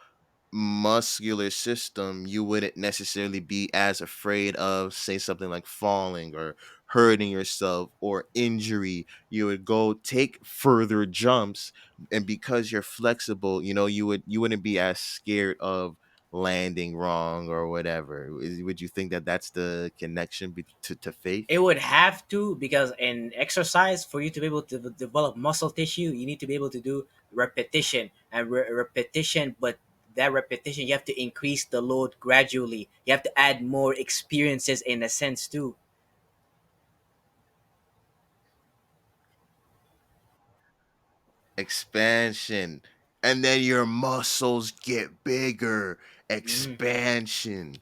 Speaker 1: muscular system, you wouldn't necessarily be as afraid of, say, something like falling or hurting yourself or injury. You would go take further jumps, and because you're flexible, you wouldn't be as scared of landing wrong or whatever. Would you think that that's the connection to
Speaker 2: It
Speaker 1: faith?
Speaker 2: would have to, because in exercise, for you to be able to develop muscle tissue, you need to be able to do repetition and repetition. But that repetition, you have to increase the load gradually. You have to add more experiences in a sense too.
Speaker 1: Expansion. And then your muscles get bigger.
Speaker 2: Mm-hmm.
Speaker 1: Expansion.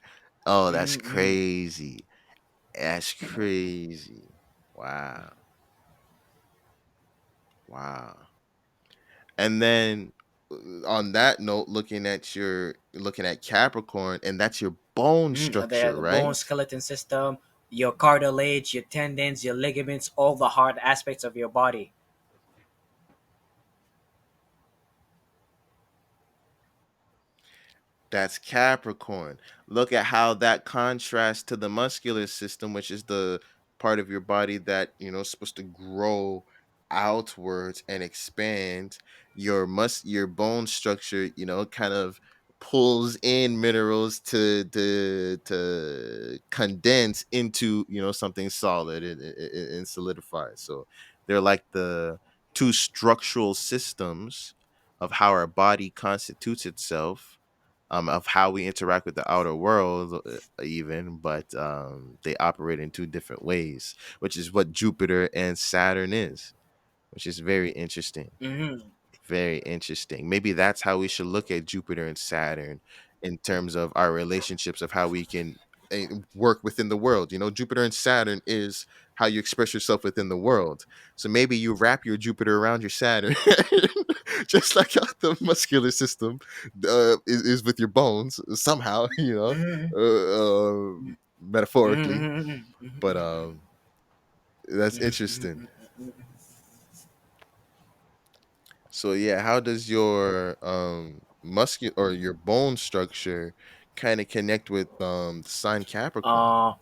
Speaker 1: Oh, that's
Speaker 2: Mm-hmm.
Speaker 1: crazy. That's crazy. Wow. Wow. And then, on that note, looking at Capricorn, and that's your bone
Speaker 2: The
Speaker 1: structure,
Speaker 2: bone
Speaker 1: right?
Speaker 2: skeleton system, your cartilage, your tendons, your ligaments, all the hard aspects of your body.
Speaker 1: That's Capricorn. Look at how that contrasts to the muscular system, which is the part of your body that, is supposed to grow outwards and expand. Your bone structure, kind of pulls in minerals to condense into, something solid, and solidify. So they're like the two structural systems of how our body constitutes itself, of how we interact with the outer world, even, but they operate in two different ways, which is what Jupiter and Saturn is, which is very interesting.
Speaker 2: Mm-hmm.
Speaker 1: Very interesting. Maybe that's how we should look at Jupiter and Saturn in terms of our relationships, of how we can work within the world. Jupiter and Saturn is how you express yourself within the world. So maybe you wrap your Jupiter around your Saturn, just like how the muscular system is with your bones somehow,
Speaker 2: Mm-hmm.
Speaker 1: metaphorically. But
Speaker 2: Mm-hmm.
Speaker 1: that's interesting.
Speaker 2: Mm-hmm.
Speaker 1: So yeah, how does your muscular or your bone structure kind of connect with the sign Capricorn?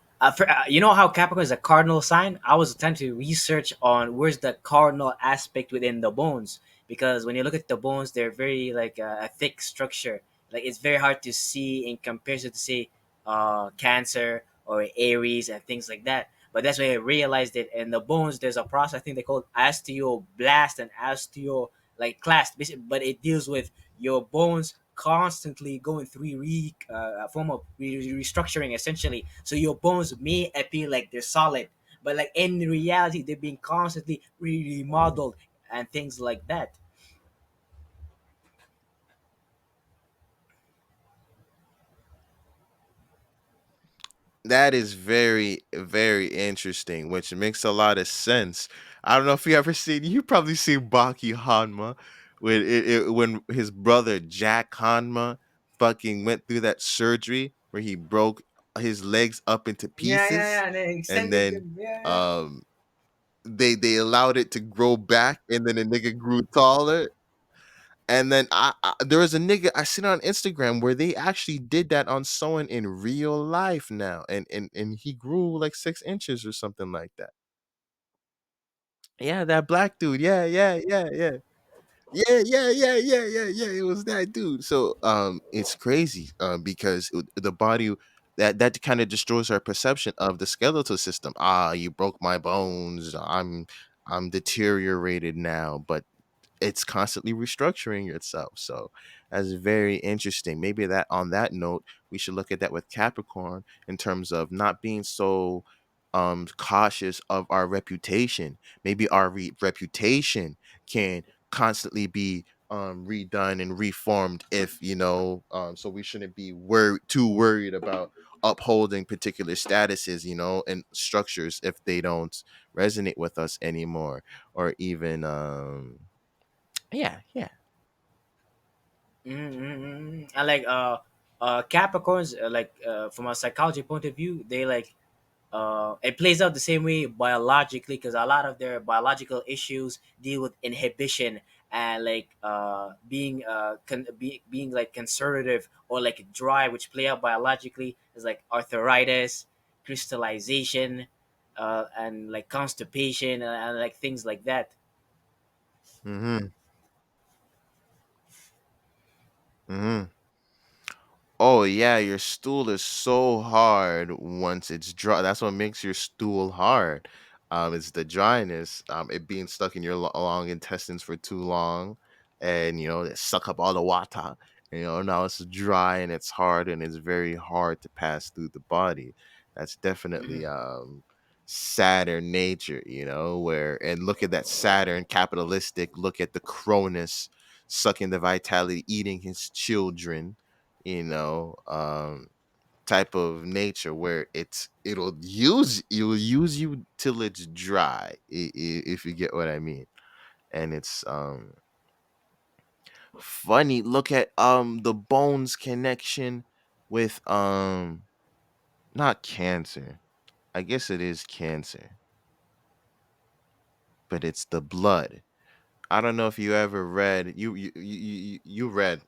Speaker 2: You know how Capricorn is a cardinal sign? I was trying to research on where's the cardinal aspect within the bones, because when you look at the bones, they're very like a thick structure. Like it's very hard to see in comparison to say Cancer or Aries and things like that. But that's when I realized it. In the bones, there's a process I think they call osteoblast and osteo like class, but it deals with your bones constantly going through a form of restructuring essentially, so your bones may appear like they're solid, but like in reality they're being constantly remodeled and things like that.
Speaker 1: that is very, very interesting, which makes a lot of sense. I don't know if you ever seen, you probably seen Baki Hanma when his brother Jack Hanma fucking went through that surgery where he broke his legs up into
Speaker 2: Yeah, yeah,
Speaker 1: pieces,
Speaker 2: yeah. And then
Speaker 1: and
Speaker 2: extended
Speaker 1: then
Speaker 2: them. Yeah.
Speaker 1: um they allowed it to grow back, and then the nigga grew taller. And then there was a nigga I seen on Instagram where they actually did that on someone in real life now, and he grew like 6 inches or something like that. Yeah, that black dude. Yeah, yeah, yeah, yeah. Yeah, yeah, yeah, yeah, yeah, yeah. It was that dude. So it's crazy because the body, that kind of destroys our perception of the skeletal system. Ah, you broke my bones. I'm deteriorated now, but it's constantly restructuring itself. So that's very interesting. Maybe that on that note, we should look at that with Capricorn in terms of not being so cautious of our reputation. Maybe our reputation can constantly be redone and reformed if so we shouldn't be too worried about upholding particular statuses, and structures if they don't resonate with us anymore, or even yeah, yeah.
Speaker 2: And like Capricorns, from a psychology point of view, they like it plays out the same way biologically because a lot of their biological issues deal with inhibition and like being like conservative or like dry, which play out biologically is like arthritis, crystallization, and like constipation and like things like that.
Speaker 1: Mhm. Mhm. Oh yeah, your stool is so hard once it's dry. That's what makes your stool hard. It's the dryness. It being stuck in your long intestines for too long, and it suck up all the water. Now it's dry and it's hard and it's very hard to pass through the body. That's definitely Saturn nature. Where, and look at that Saturn capitalistic. Look at the Cronus sucking the vitality, eating his children, type of nature where it'll use you till it's dry, if you get what I mean. And it's funny. Look at the bones connection with not Cancer. I guess it is Cancer, but it's the blood. I don't know if you ever read, you read,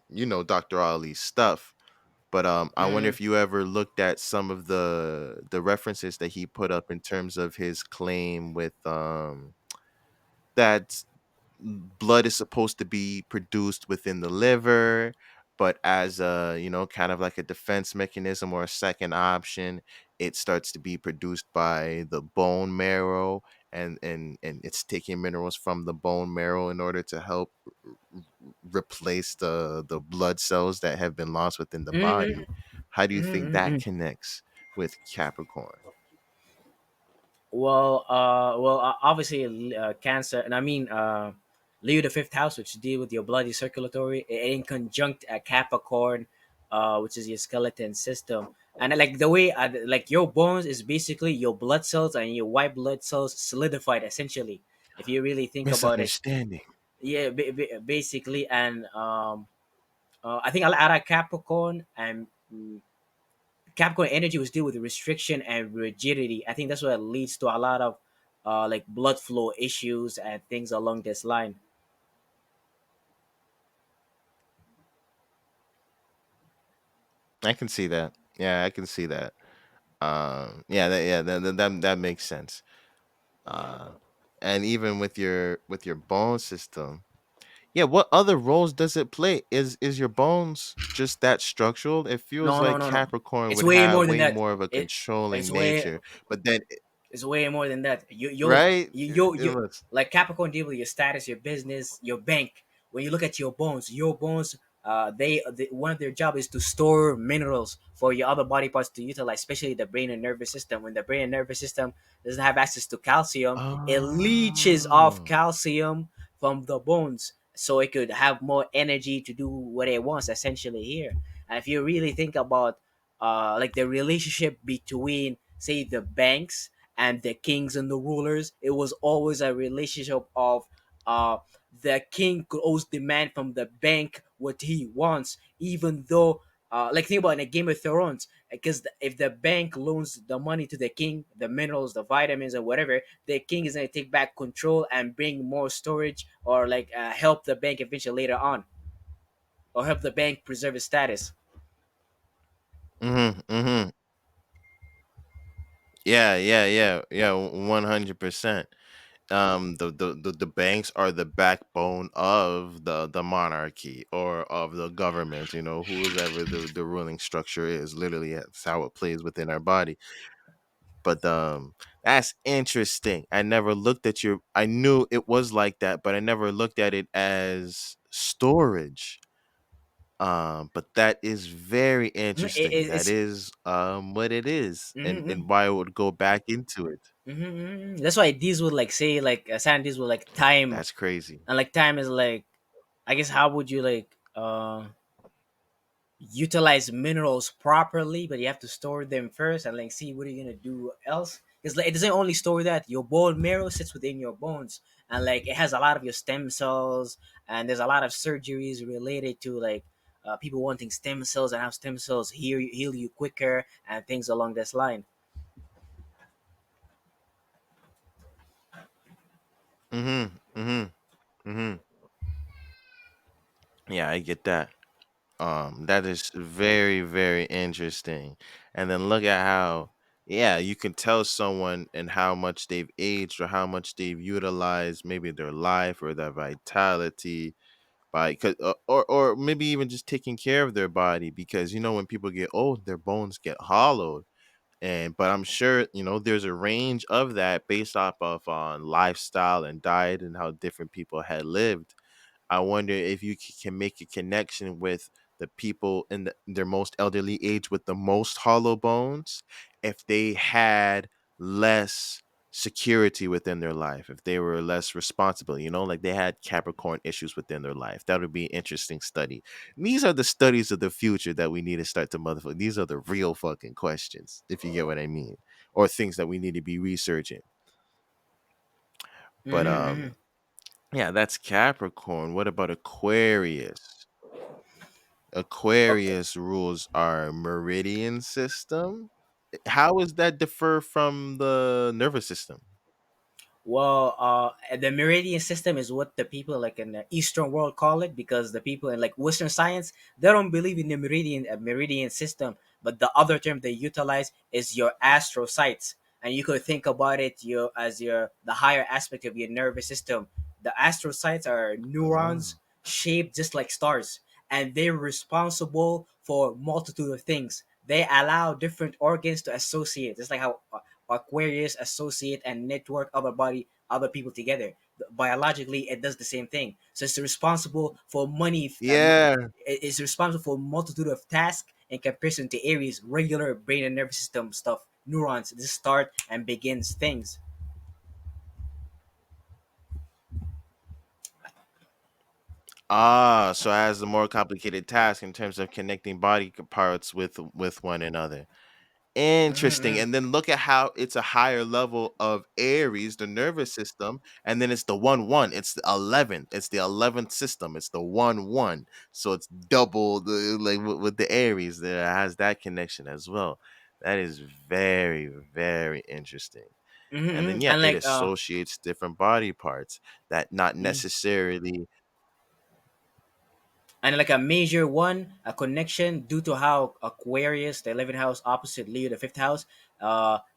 Speaker 1: Dr. Ali's stuff. But I wonder
Speaker 2: Mm,
Speaker 1: if you ever looked at some of the references that he put up in terms of his claim with that blood is supposed to be produced within the liver, but as a, kind of like a defense mechanism or a second option, it starts to be produced by the bone marrow, and it's taking minerals from the bone marrow in order to help replace the blood cells that have been lost within the
Speaker 2: mm,
Speaker 1: body. How do you think that
Speaker 2: mm.
Speaker 1: connects with Capricorn?
Speaker 2: Obviously, Cancer, and I mean, Leo the fifth house, which deal with your bloody circulatory, in conjunct Capricorn, which is your skeleton system, and like the way, like your bones is basically your blood cells and your white blood cells solidified essentially. If you really think about it,
Speaker 1: Misunderstanding.
Speaker 2: yeah, basically, and I think I'll add a Capricorn and. Capricorn energy was deal with restriction and rigidity. I think that's what leads to a lot of like blood flow issues and things along this line.
Speaker 1: I can see that. Yeah, I can see that. Yeah, that makes sense. Uh, and even with your bone system, yeah. What other roles does it play? Is your bones just that structural? It feels
Speaker 2: No, no,
Speaker 1: like
Speaker 2: no, no.
Speaker 1: Capricorn
Speaker 2: It's
Speaker 1: would
Speaker 2: way
Speaker 1: have
Speaker 2: more than
Speaker 1: way
Speaker 2: that.
Speaker 1: more of a
Speaker 2: It it's
Speaker 1: controlling
Speaker 2: way
Speaker 1: nature, but then
Speaker 2: It's way more than that.
Speaker 1: right?
Speaker 2: You like Capricorn deal with your status, your business, your bank. When you look at your bones, one of their job is to store minerals for your other body parts to utilize, especially the brain and nervous system. When the brain and nervous system doesn't have access to calcium, it leaches off
Speaker 1: Oh,
Speaker 2: calcium from the bones, so it could have more energy to do what it wants essentially here. And if you really think about like the relationship between, say, the banks and the kings and the rulers. It was always a relationship of uh the king could always demand from the bank what he wants, even though like think about in a Game of Thrones, because if the bank loans the money to the king, the minerals, the vitamins, or whatever, the king is going to take back control and bring more storage, or like help the bank eventually later on, or help the bank preserve its status.
Speaker 1: Mm-hmm. Mm-hmm. Yeah, yeah, yeah, yeah. 100%. The banks are the backbone of the monarchy or of the government. You know, who's ever the ruling structure is. Literally, that's how it plays within our body. But that's interesting. I never looked at your. I knew it was like that, but I never looked at it as storage. But that is very interesting. That
Speaker 2: It's
Speaker 1: is what it is, and
Speaker 2: mhm,
Speaker 1: why I would go back into it.
Speaker 2: that's why it deals with, like, say, like Sand deals with like time,
Speaker 1: That's crazy.
Speaker 2: and like time is like, I guess, how would you like utilize minerals properly, but you have to store them first and like see what are you gonna do else. Because like, it doesn't only store that your bone marrow sits within your bones, and like it has a lot of your stem cells, and there's a lot of surgeries related to like people wanting stem cells and how stem cells heal you quicker and things along this line.
Speaker 1: Mhm. Mhm. Mhm. Yeah, I get that. That is very, very interesting. And then look at how, yeah, you can tell someone and how much they've aged or how much they've utilized maybe their life or their vitality by, cause, or maybe even just taking care of their body, because you know when people get old, their bones get hollowed. And but I'm sure there's a range of that based off of lifestyle and diet and how different people had lived. I wonder if you can make a connection with the people in their most elderly age with the most hollow bones, if they had less security within their life, if they were less responsible, like they had Capricorn issues within their life. That would be an interesting study. These are the studies of the future that we need to start to motherfucker. These are the real fucking questions, if you get what I mean, or things that we need to be researching. But
Speaker 2: Mm-hmm.
Speaker 1: yeah, that's Capricorn. What about Aquarius?
Speaker 2: Okay.
Speaker 1: Aquarius rules our meridian system. How does that differ from the nervous system?
Speaker 2: Well, the meridian system is what the people like in the Eastern world call it, because the people in like Western science, they don't believe in the meridian system, but the other term they utilize is your astrocytes, and you could think about it as your the higher aspect of your nervous system. The astrocytes are neurons
Speaker 1: Oh.
Speaker 2: shaped just like stars, and they're responsible for multitude of things. They allow different organs to associate, just like how Aquarius associate and network other people together. Biologically, it does the same thing. So it's responsible for money.
Speaker 1: Yeah.
Speaker 2: It's responsible for multitude of tasks in comparison to Aries, regular brain and nervous system stuff. Neurons just start and begins things.
Speaker 1: Ah, so it has a more complicated task in terms of connecting body parts with one another. Interesting.
Speaker 2: Mm-hmm.
Speaker 1: And then look at how it's a higher level of Aries, the nervous system, and then it's the 1-1. It's the 11th. It's the 11th system. It's the 1-1. So it's double the like with the Aries that has that connection as well. That is very, very interesting. And then
Speaker 2: Mm-hmm.
Speaker 1: yeah,
Speaker 2: And
Speaker 1: it
Speaker 2: like
Speaker 1: associates different body parts that not
Speaker 2: mm,
Speaker 1: necessarily.
Speaker 2: and like a major one, a connection due to how Aquarius, the 11th house, opposite Leo, the fifth house.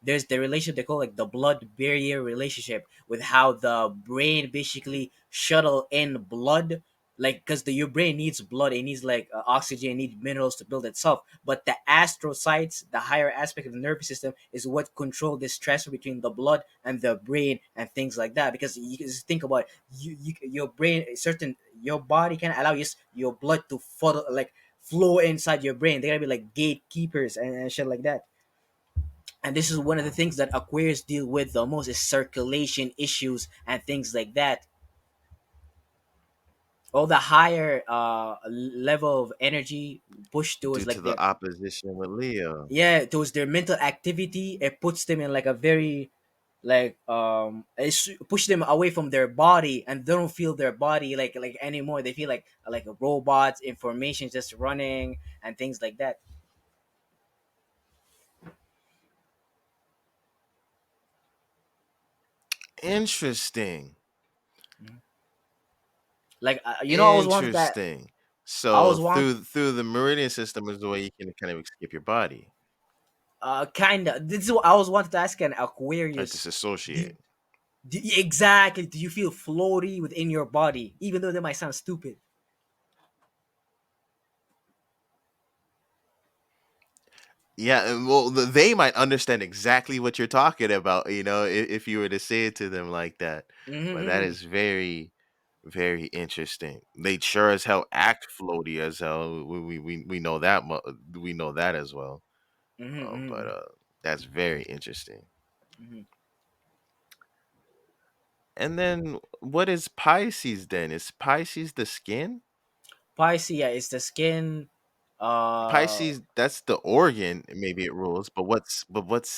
Speaker 2: There's the relationship they call like the blood barrier relationship, with how the brain basically shuttle in blood, like because the your brain needs blood, it needs like oxygen, it needs minerals to build itself. But the astrocytes, the higher aspect of the nervous system, is what control this transfer between the blood and the brain and things like that. Because you can just think about it, your brain, certain your body can allow your blood to flow inside your brain. They gotta be like gatekeepers and shit like that. And this is one of the things that Aquarius deal with the most, is circulation issues and things like that. All the higher level of energy push
Speaker 1: due
Speaker 2: towards
Speaker 1: to
Speaker 2: like
Speaker 1: the
Speaker 2: their,
Speaker 1: opposition with Leo.
Speaker 2: yeah, towards their mental activity. It puts them in like a very like push them away from their body, and they don't feel their body like anymore. They feel like a robot, information just running and things like that.
Speaker 1: Interesting.
Speaker 2: Like I was wanted that.
Speaker 1: Interesting.
Speaker 2: I
Speaker 1: So
Speaker 2: was want
Speaker 1: through the meridian system is the way you can kind of escape your body
Speaker 2: kind of, this is what I was wanted to ask an
Speaker 1: or
Speaker 2: Aquarius.
Speaker 1: disassociate.
Speaker 2: Exactly, do you feel floaty within your body, even though that might sound stupid?
Speaker 1: Yeah, and well, they might understand exactly what you're talking about, if you were to say it to them like that. But that
Speaker 2: Mm-hmm,
Speaker 1: is very, very interesting. They sure as hell act floaty as hell. We know that we know that as well. But
Speaker 2: mm-hmm,
Speaker 1: that's very interesting.
Speaker 2: mm-hmm.
Speaker 1: And then what is Pisces then? Is Pisces the skin?
Speaker 2: Pisces, yeah, it's the skin. uh
Speaker 1: Pisces, that's the organ. Maybe it rules, but what's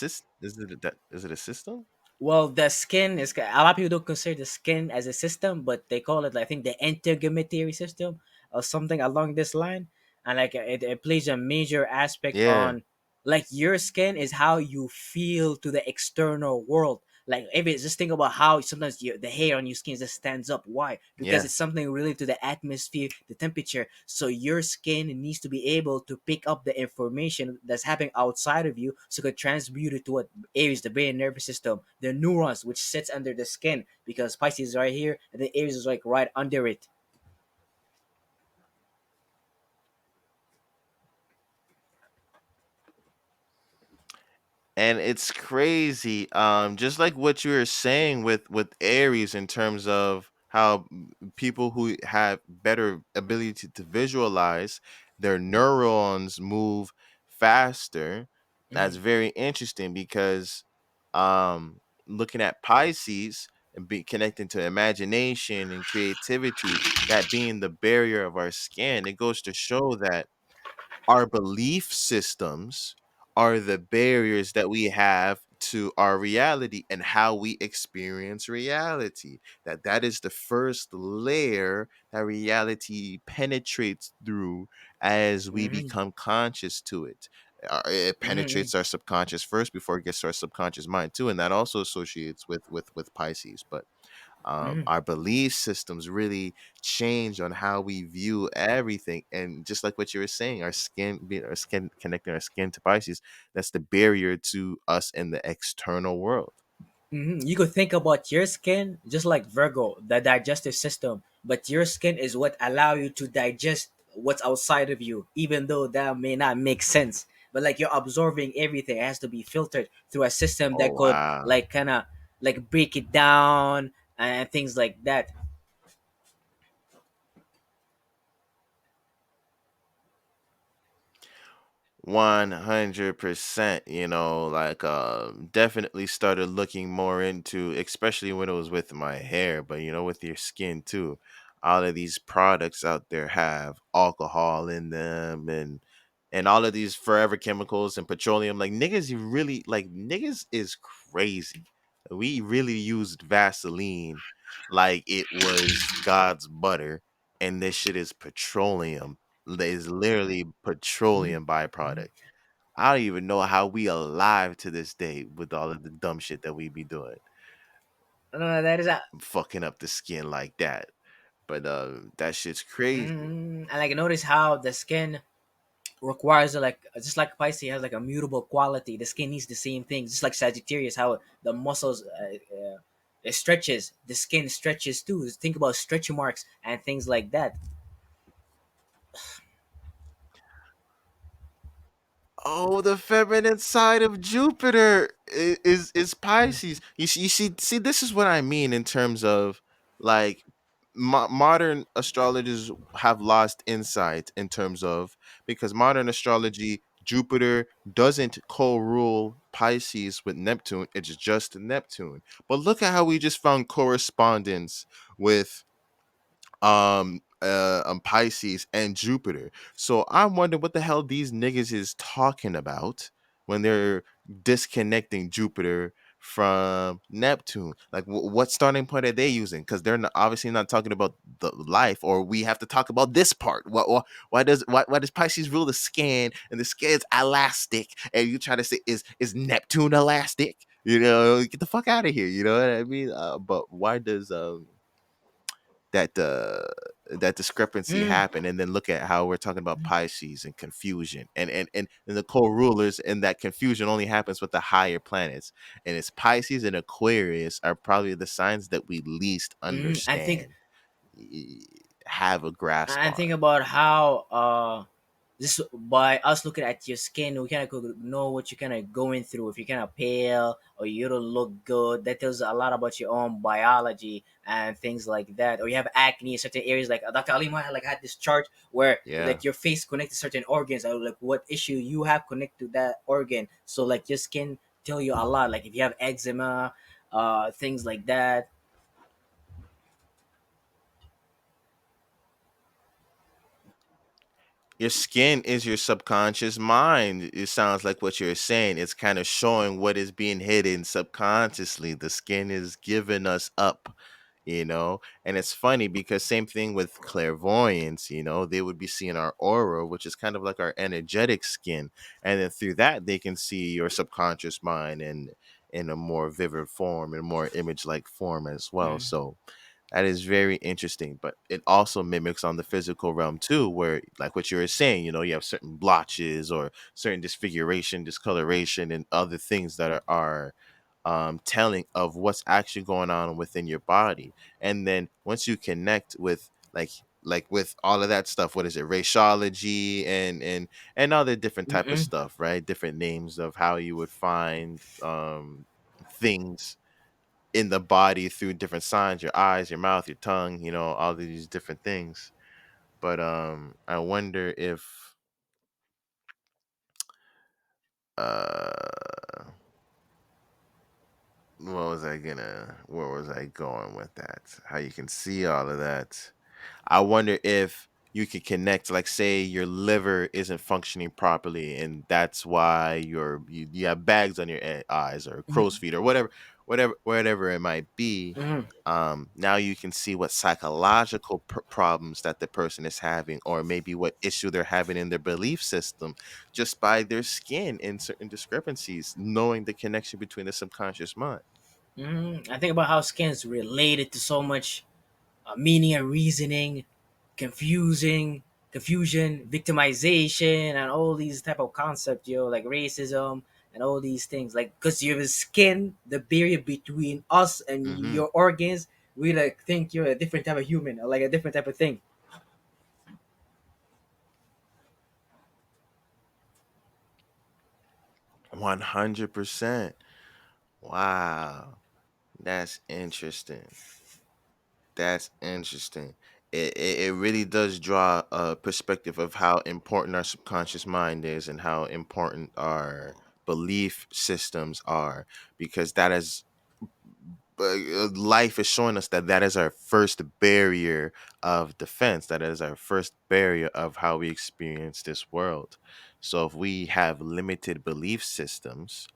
Speaker 1: is it a system?
Speaker 2: Well, the skin is, a lot of people don't consider the skin as a system, but they call it, I think, the integumentary system or something along this line. And like it plays a major aspect
Speaker 1: Yeah,
Speaker 2: on, like, your skin is how you feel to the external world. Like, if it's just think about how sometimes the hair on your skin just stands up. Why? Because
Speaker 1: yeah.
Speaker 2: it's something related to the atmosphere, the temperature. So your skin needs to be able to pick up the information that's happening outside of you, so it could transmute it to what Aries, the brain nervous system, the neurons, which sits under the skin, because Pisces is right here and the Aries is like right under it.
Speaker 1: And it's crazy, just like what you were saying with Aries, in terms of how people who have better ability to visualize, their neurons move faster. That's
Speaker 2: Mm-hmm,
Speaker 1: very interesting because, um looking at Pisces and be connecting to imagination and creativity, that being the barrier of our skin, it goes to show that our belief systems are the barriers that we have to our reality and how we experience reality. That is the first layer that reality penetrates through as we
Speaker 2: mm-hmm,
Speaker 1: become conscious to it. It
Speaker 2: mm-hmm,
Speaker 1: penetrates our subconscious first before it gets to our subconscious mind too, and that also associates with Pisces. But
Speaker 2: mm-hmm,
Speaker 1: our belief systems really change on how we view everything. And just like what you were saying, our skin, connecting our skin to Pisces, that's the barrier to us in the external world.
Speaker 2: mm-hmm. You could think about your skin just like Virgo, the digestive system, but your skin is what allow you to digest what's outside of you, even though that may not make sense. But like, you're absorbing everything, it has to be filtered through a system
Speaker 1: Oh
Speaker 2: that could
Speaker 1: wow.
Speaker 2: like kind of like break it down and things like that.
Speaker 1: 100%, like, definitely started looking more into, especially when it was with my hair, but with your skin too. All of these products out there have alcohol in them, and all of these forever chemicals and petroleum. Like, niggas, you really, like, niggas is crazy. We really used Vaseline like it was God's butter, and this shit is petroleum, is literally
Speaker 2: Mhm,
Speaker 1: petroleum
Speaker 2: mhm.
Speaker 1: byproduct. I don't even know how we alive to this day with all of the dumb shit that we be doing,
Speaker 2: No, that is a.
Speaker 1: fucking up the skin like that. But that shit's crazy.
Speaker 2: And like, notice how the skin requires like, just like Pisces has like a mutable quality. The skin needs the same thing, just like Sagittarius, how the muscles it stretches, the skin stretches too. Think about stretch marks and things like that.
Speaker 1: Oh, the feminine side of Jupiter is Pisces. You see, this is what I mean in terms of, like, modern astrologers have lost insight in terms of, because modern astrology, Jupiter doesn't co-rule Pisces with Neptune. It's just Neptune. But look at how we just found correspondence with Pisces and Jupiter. So I'm wondering what the hell these niggas is talking about when they're disconnecting Jupiter from Neptune. Like, what starting point are they using? Because they're not, obviously not talking about the life, or we have to talk about this part. Why does Pisces rule the skin, and the skin's elastic, and you try to say is Neptune elastic? Get the fuck out of here. You know what I mean? But why does that that discrepancy
Speaker 2: Mm,
Speaker 1: happen, and then look at how we're talking about Pisces and confusion, and the co-rulers, and that confusion only happens with the higher planets, and it's Pisces and Aquarius are probably the signs that we least
Speaker 2: I think
Speaker 1: understand, y- have a grasp
Speaker 2: I think
Speaker 1: on.
Speaker 2: about how just by us looking at your skin, we kind of know what you're kind of going through. If you're kind of pale or you don't look good, that tells a lot about your own biology and things like that. Or you have acne in certain areas, like Dr. Alima had this chart where
Speaker 1: Yeah.
Speaker 2: like your face connects to certain organs, or like what issue you have connected to that organ. So like your skin tell you a lot. Like if you have eczema, things like that.
Speaker 1: Your skin is your subconscious mind. It sounds like what you're saying. It's kind of showing what is being hidden subconsciously. The skin is giving us up. And it's funny because same thing with clairvoyance, they would be seeing our aura, which is kind of like our energetic skin. And then through that, they can see your subconscious mind and in a more vivid form, in a more image like form as well.
Speaker 2: Mm,
Speaker 1: So that is very interesting, but it also mimics on the physical realm too, where like what you were saying, you have certain blotches or certain disfiguration, discoloration, and other things that are telling of what's actually going on within your body. And then once you connect with like with all of that stuff, what is it, raciology and other different type of
Speaker 2: mm-mm,
Speaker 1: stuff, right? Different names of how you would find things in the body through different signs, your eyes, your mouth, your tongue, all of these different things. But I wonder if uh where was I going with that? How you can see all of that. I wonder if you could connect, like, say your liver isn't functioning properly, and that's why you have bags on your eyes or crow's
Speaker 2: mm-hmm,
Speaker 1: feet or whatever it might be.
Speaker 2: mm-hmm.
Speaker 1: Now you can see what psychological problems that the person is having, or maybe what issue they're having in their belief system, just by their skin and certain discrepancies, knowing the connection between the subconscious mind.
Speaker 2: I think about how skin's related to so much meaning and reasoning, confusing, confusion, victimization, and all these type of concepts, like racism and all these things. Like, because you're the skin, the barrier between us and
Speaker 1: Hmm.
Speaker 2: your organs, we like think you're a different type of human or like a different type of thing.
Speaker 1: 100%. Wow. That's interesting. That's interesting. It really does draw a perspective of how important our subconscious mind is and how important our belief systems are, because that is life is showing us that that is our first barrier of defense. That is our first barrier of how we experience this world. So if we have limited belief systems,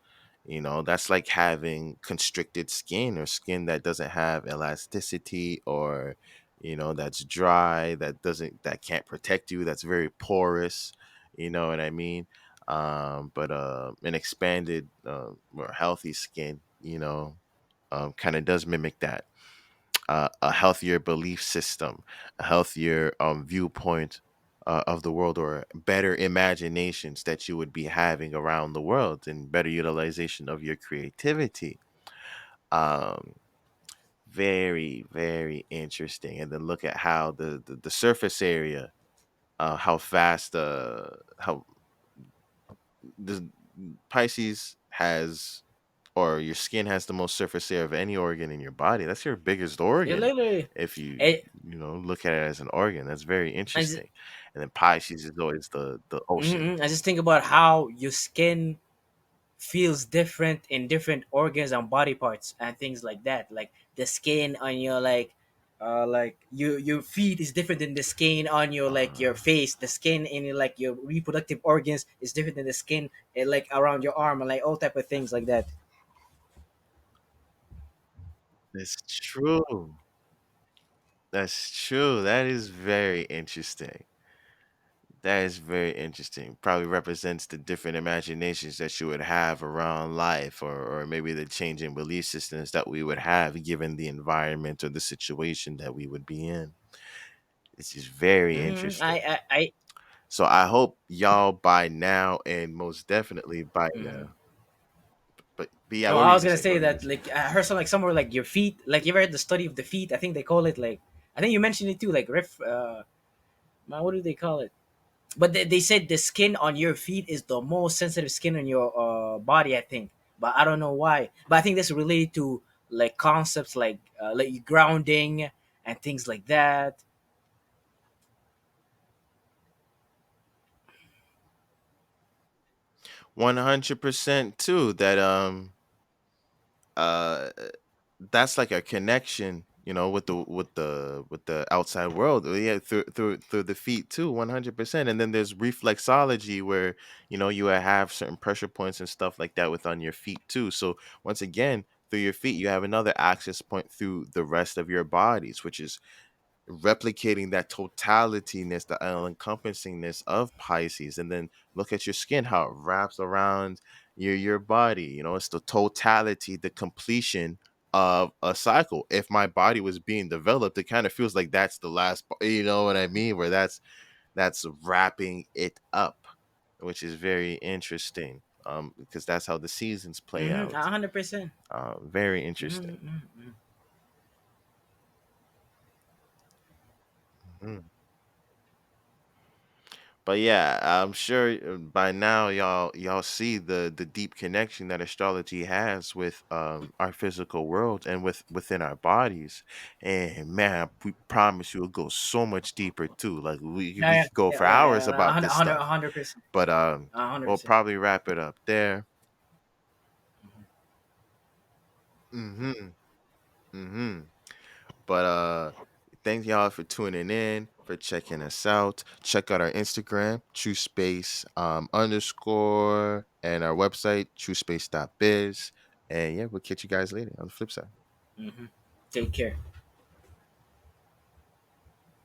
Speaker 1: that's like having constricted skin, or skin that doesn't have elasticity, or that's dry, that can't protect you, that's very porous. You know what I mean? But an expanded, more healthy skin, kind of does mimic that. A healthier belief system, a healthier viewpoint of the world, or better imaginations that you would be having around the world, and better utilization of your creativity. Um, Very, very interesting. And then look at how the surface area, how fast, how the Pisces has, or your skin has the most surface area of any organ in your body. That's your biggest
Speaker 2: Yeah,
Speaker 1: organ.
Speaker 2: literally.
Speaker 1: If you
Speaker 2: It,
Speaker 1: look at it as an organ, that's very
Speaker 2: I just,
Speaker 1: interesting. And then Pisces is always the ocean.
Speaker 2: I just think about how your skin feels different in different organs and body parts and things like that. Like the skin on your like like your feet is different than the skin on your like your face. The skin in your, like your reproductive organs is different than the skin like around your arm and like all type of things like that.
Speaker 1: That's true. That's true. That is very interesting. That is very interesting. Probably represents the different imaginations that you would have around life, or maybe the changing belief systems that we would have given the environment or the situation that we would be in. This is very
Speaker 2: I,
Speaker 1: interesting.
Speaker 2: I
Speaker 1: So I hope y'all by now, and most definitely by
Speaker 2: mhm.
Speaker 1: now. But yeah,
Speaker 2: Oh,
Speaker 1: what were
Speaker 2: I
Speaker 1: you
Speaker 2: was
Speaker 1: gonna
Speaker 2: gonna
Speaker 1: say? What
Speaker 2: say
Speaker 1: were you gonna
Speaker 2: that
Speaker 1: say?
Speaker 2: like I heard some like somewhere like your feet. Like you ever had the study of the feet? I think they call it like I think you mentioned it too. Like man, what do they call it? But they said the skin on your feet is the most sensitive skin on your body. I think, but I don't know why. But I think that's related to like concepts like grounding and things like that.
Speaker 1: 100% too. That uh that's like a connection, with the outside world. Yeah, through the feet too, 100%. And then there's reflexology, where you have certain pressure points and stuff like that with on your feet too. So once again, through your feet, you have another access point through the rest of your bodies, which is replicating that totalityness, the all-encompassingness of Pisces. And then look at your skin, how it wraps around your body. It's the totality, the completion of a cycle. If my body was being developed, it kind of feels like that's the last, you know what I mean? Where that's wrapping it up, which is very interesting. Because that's how the seasons play
Speaker 2: Mm-hmm,
Speaker 1: out.
Speaker 2: 100%.
Speaker 1: Very
Speaker 2: Mm-hmm,
Speaker 1: interesting.
Speaker 2: mm-hmm.
Speaker 1: Mhm. But yeah, I'm sure by now y'all see the deep connection that astrology has with our physical world and within our bodies. And man, we promise you it'll go so much deeper too. Like we
Speaker 2: Yeah,
Speaker 1: could go
Speaker 2: yeah,
Speaker 1: for
Speaker 2: yeah,
Speaker 1: hours
Speaker 2: yeah,
Speaker 1: about
Speaker 2: yeah,
Speaker 1: this
Speaker 2: 100,
Speaker 1: stuff.
Speaker 2: 100%,
Speaker 1: But
Speaker 2: 100%.
Speaker 1: we'll probably wrap it up there. Mhm. Mhm. But thank y'all for tuning in, for checking us out. Check out our Instagram, TruSpace underscore, and our website, TruSpace.biz. And yeah, we'll catch you guys later on the flip side.
Speaker 2: Mm-hmm. Take care.